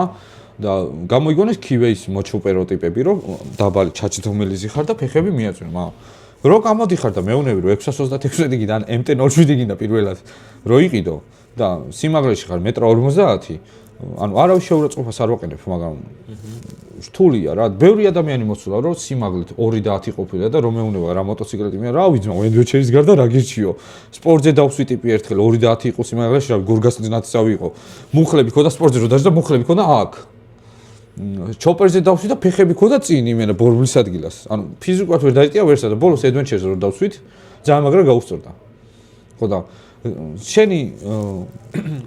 და გამოიგონეს კივეის მოჩუპეროტიპები, რომ დაბალი ჩაჭდომელი ხარ და ფეხები მიაწვენ, მაგრამ რო გამოდიხარ და მეუნები რომ 626-დან MT-07 გინდა პირველად რო იყიდო და სიმაღლეში ხარ 1.50 ანუ არავის შეურაცხყოფას არ ვაყენებ, მაგრამ რთულია რა. ბევრი ადამიანი მოსულა რომ სიმაღლით 2.10 ყოფილა და რომ მეუნება რა მოტოციკლეტი მე რა ვიცი, მაგრამ ენდვეჩერის გარდა რა გირჩიო. სპორტზე დავსვი ტიპი ერთხელ 2.10 იყო სიმაღლეში, რა გორგასნაცავი იყო. მუხლები ქონდა სპორტზე რო დაჟე და მუხლები ქონდა აქ. ჩოპერზე დავსვი და ფეხები ქონდა წინ იმენა ბორბლის ადგილას. ანუ ფიზიკურად ვერ დაიტია ვერსა და ბოლოს ადვენჩერზე რო დავსვით, ძალიან მაგრა გაუსწორდა. ხო და შენი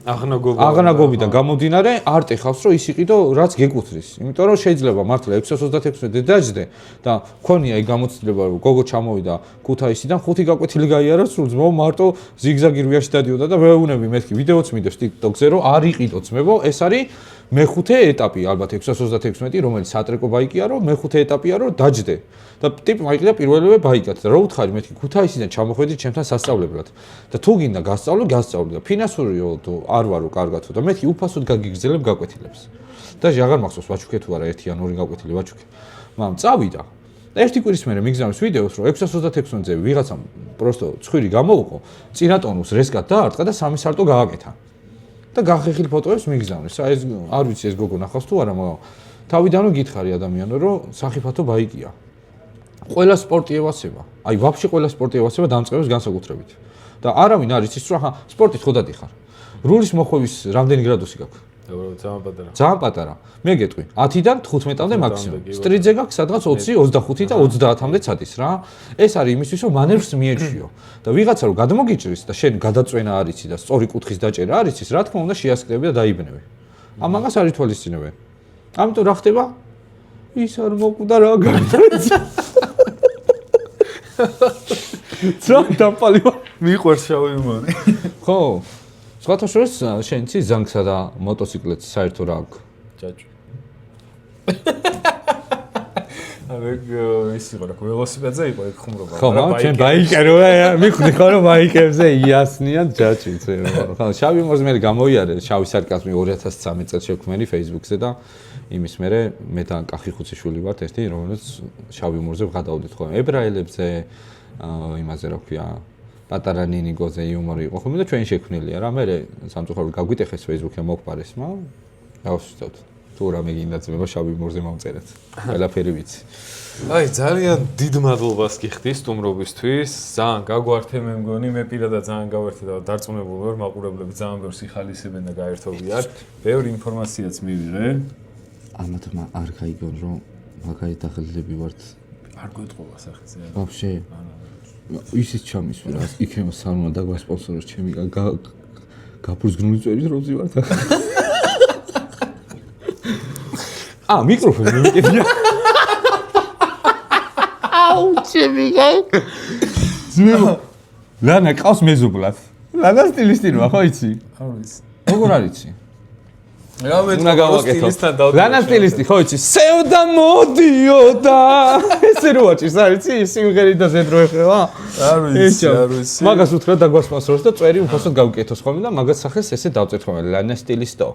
აღნაგობიდან გამომდინარე არ ტეხავს რომ ის იყიდო რაც გეკუთვნის. იმიტომ რომ შეიძლება მართლა 626-ზე დაждდე და მქონია ეგ გამოცდილება რომ გოგო ჩამოვიდა ქუთაისიდან 5 გაკვეთილი გაიარა სულ ძმო მარტო ზიგზაგი რვიაში დადიოდა და ვეუბნები მეთქი ვიდეოც მიდევს TikTok-ზე რომ არ იყიდო ძმებო ეს არის მეხუთე ეტაპი ალბათ 626 რომელიც სატრეკო ბაიკია რომ მეხუთე ეტაპია რომ დაждდე და ტიპმა იყიდა პირველივე ბაიკად და რო უთხარი მეთქი ქუთაისიდან ჩამოხვედი ჩემთან სასწავლებლად და თუ გინდა გასწავლო და ფინანსურიო არ ვარო კარგათო და მეთქი უფასოდ გაგიგრძელებ გაკვეთილებს და აღარ მახსოვს ვაჩუქე თუ არა 1 ან 2 გაკვეთილი ვაჩუქე მაგრამ წავიდა და ერთი კვირის მერე მიგზავნის ვიდეოს რომ 626-ზე ვიღაცამ პროსტო ცხვირი გამოუყო წინატონუს რესკად დაარტყა და 3 სარტო გააკეთა და გახეხილ ფოტოებს მიგზავნეს. ეს არ ვიცი ეს გოგო ნახავს თუ არა, მაგრამ თავიდანვე გითხარი ადამიანო, რომ სახიფათო ბაიკია. ყველა სპორტი ევასება. აი, ვაფშე ყველა სპორტი ევასება დამწყებებს განსაკუთრებით. და არავინ არ იცის, რომ ახლა სპორტით ხო დადიხარ. რულის მოხვევის რამდენი გრადუსი გაქვს? ძალიან პატარა. ძალიან პატარა. მე გეტყვი, 10-დან 15-მდე მაქსიმუმ. სტრიტზე გაქვს სადღაც 20, 25 და 30-მდე ცადის რა. ეს არის იმისთვის, რომ მანევრს მიეჩვიო. და ვიღაცა რომ გადმოგიჭრის და შენ გადაწვენა არ იცი და სწორი კუთხის დაჭერა არ იცის, რა თქმა უნდა შეასკრები და დაიბნევი. ამას არ ითვალისწინებენ. ამიტომ რა ხდება? ის არ მოკვდა რა გარდაეცა. ძალიან დაპალი მიყვარს შავი მონი. ხო. სხვათა შორის შენ იცი ზანგსა და მოტოციკლეთს საერთო რა აქვს? ჯაჭვი. ის იყო რა, ველოსიპედზე იყო ეგ ხუმრობა. ხო, ჩვენ ბაიკერია, მიხდი ხო რომ ბაიკებზე იასნიან ჯაჭვიც. ხო, შავი მორზე მე გამოიარე, შავი სარკაზმი 2013 წელს შექმნილი Facebook-ზე და იმის მერე მე და კახი ხუციშვილი ვართ ერთი, რომელიც შავი მორზე ვღადავდით ხო ებრაელებზე, იმაზე რა ქვია, პატარა ნინიგოზე იუმორი იყო ხოლმე და ჩვენ შექმნილია რა. მე სამწუხაროდ გაგვიტეხეს Facebook-ზე მოგყარეს, მაგრამ გავსვიცოთ. თუ რამე გინდა ძმება შავი მორზე მომწერეთ. ყველაფერი ვიცი. აი ძალიან დიდ მადლობას გიხდი სტუმრობისთვის. ძალიან გაგვართე მე მგონი, მე პირადად ძალიან გავერთე და დარწმუნებული ვარ, მაყურებლები ძალიან ბევრს იხალისებენ და გაერთობიან. ბევრი ინფორმაციაც მივიღე. ამათმა არ გაიგონ რომ მაგარი დაღლილები ვართ. არ გვეთყობა სახეზე. ვაფშე. ისიც ჩამისვი რა, იქნება სალონა და გვასპონსოროს ჩემი გაფუძგნული წვერის როზი ვართ. მიკროფონი მიკეთია. აუ, ჩემი გაი. ზმებო. ლანა ყავს მეზობლად. ლანა სტილისტი როა, ხო იცი? არ ვიცი. როგორ არ იცი? რა მე სტილისტთან დავდივარ. ლანა სტილისტი, ხო იცი? სევდა მოდიოდა. ესე როაჭის, არ იცი? სიმღერი და ზედრო ეხება? არ ვიცი, არ ვიცი. მაგას უთხრა დაგვასპონსოროს და წვერი უფასოდ გავუკეთოს ხოლმე და მაგას სახეს ესე დავწერთ ხოლმე ლანა სტილისტო.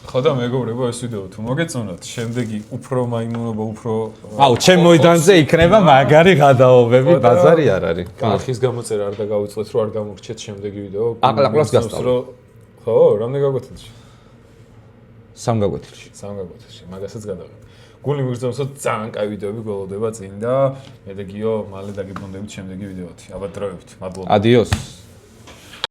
ხო და მეგობრებო ეს ვიდეო თუ მოგეწონათ, შემდეგი უფრო მაიმუნობა, უფრო აუ, ჩემ მოედანზე იქნება მაგარი გადაობები, ბაზარი არ არის. კახის გამოწერა არ დაგავიწყეთ, რომ არ გამოგრჩეთ შემდეგი ვიდეო. აკლაკლას გასწავლო. ხო, რამდენი გაგვეთილში? 3 გაკვეთილში. 3 გაკვეთილში, მაგასაც გადავიღე. გული მიგრძნობს, რომ ძალიან კაი ვიდეოები გველოდება წინ და მე და გიო მალე დაგიბრუნდებით შემდეგი ვიდეოთი. აბა დროებით. მადლობა. ადიოს.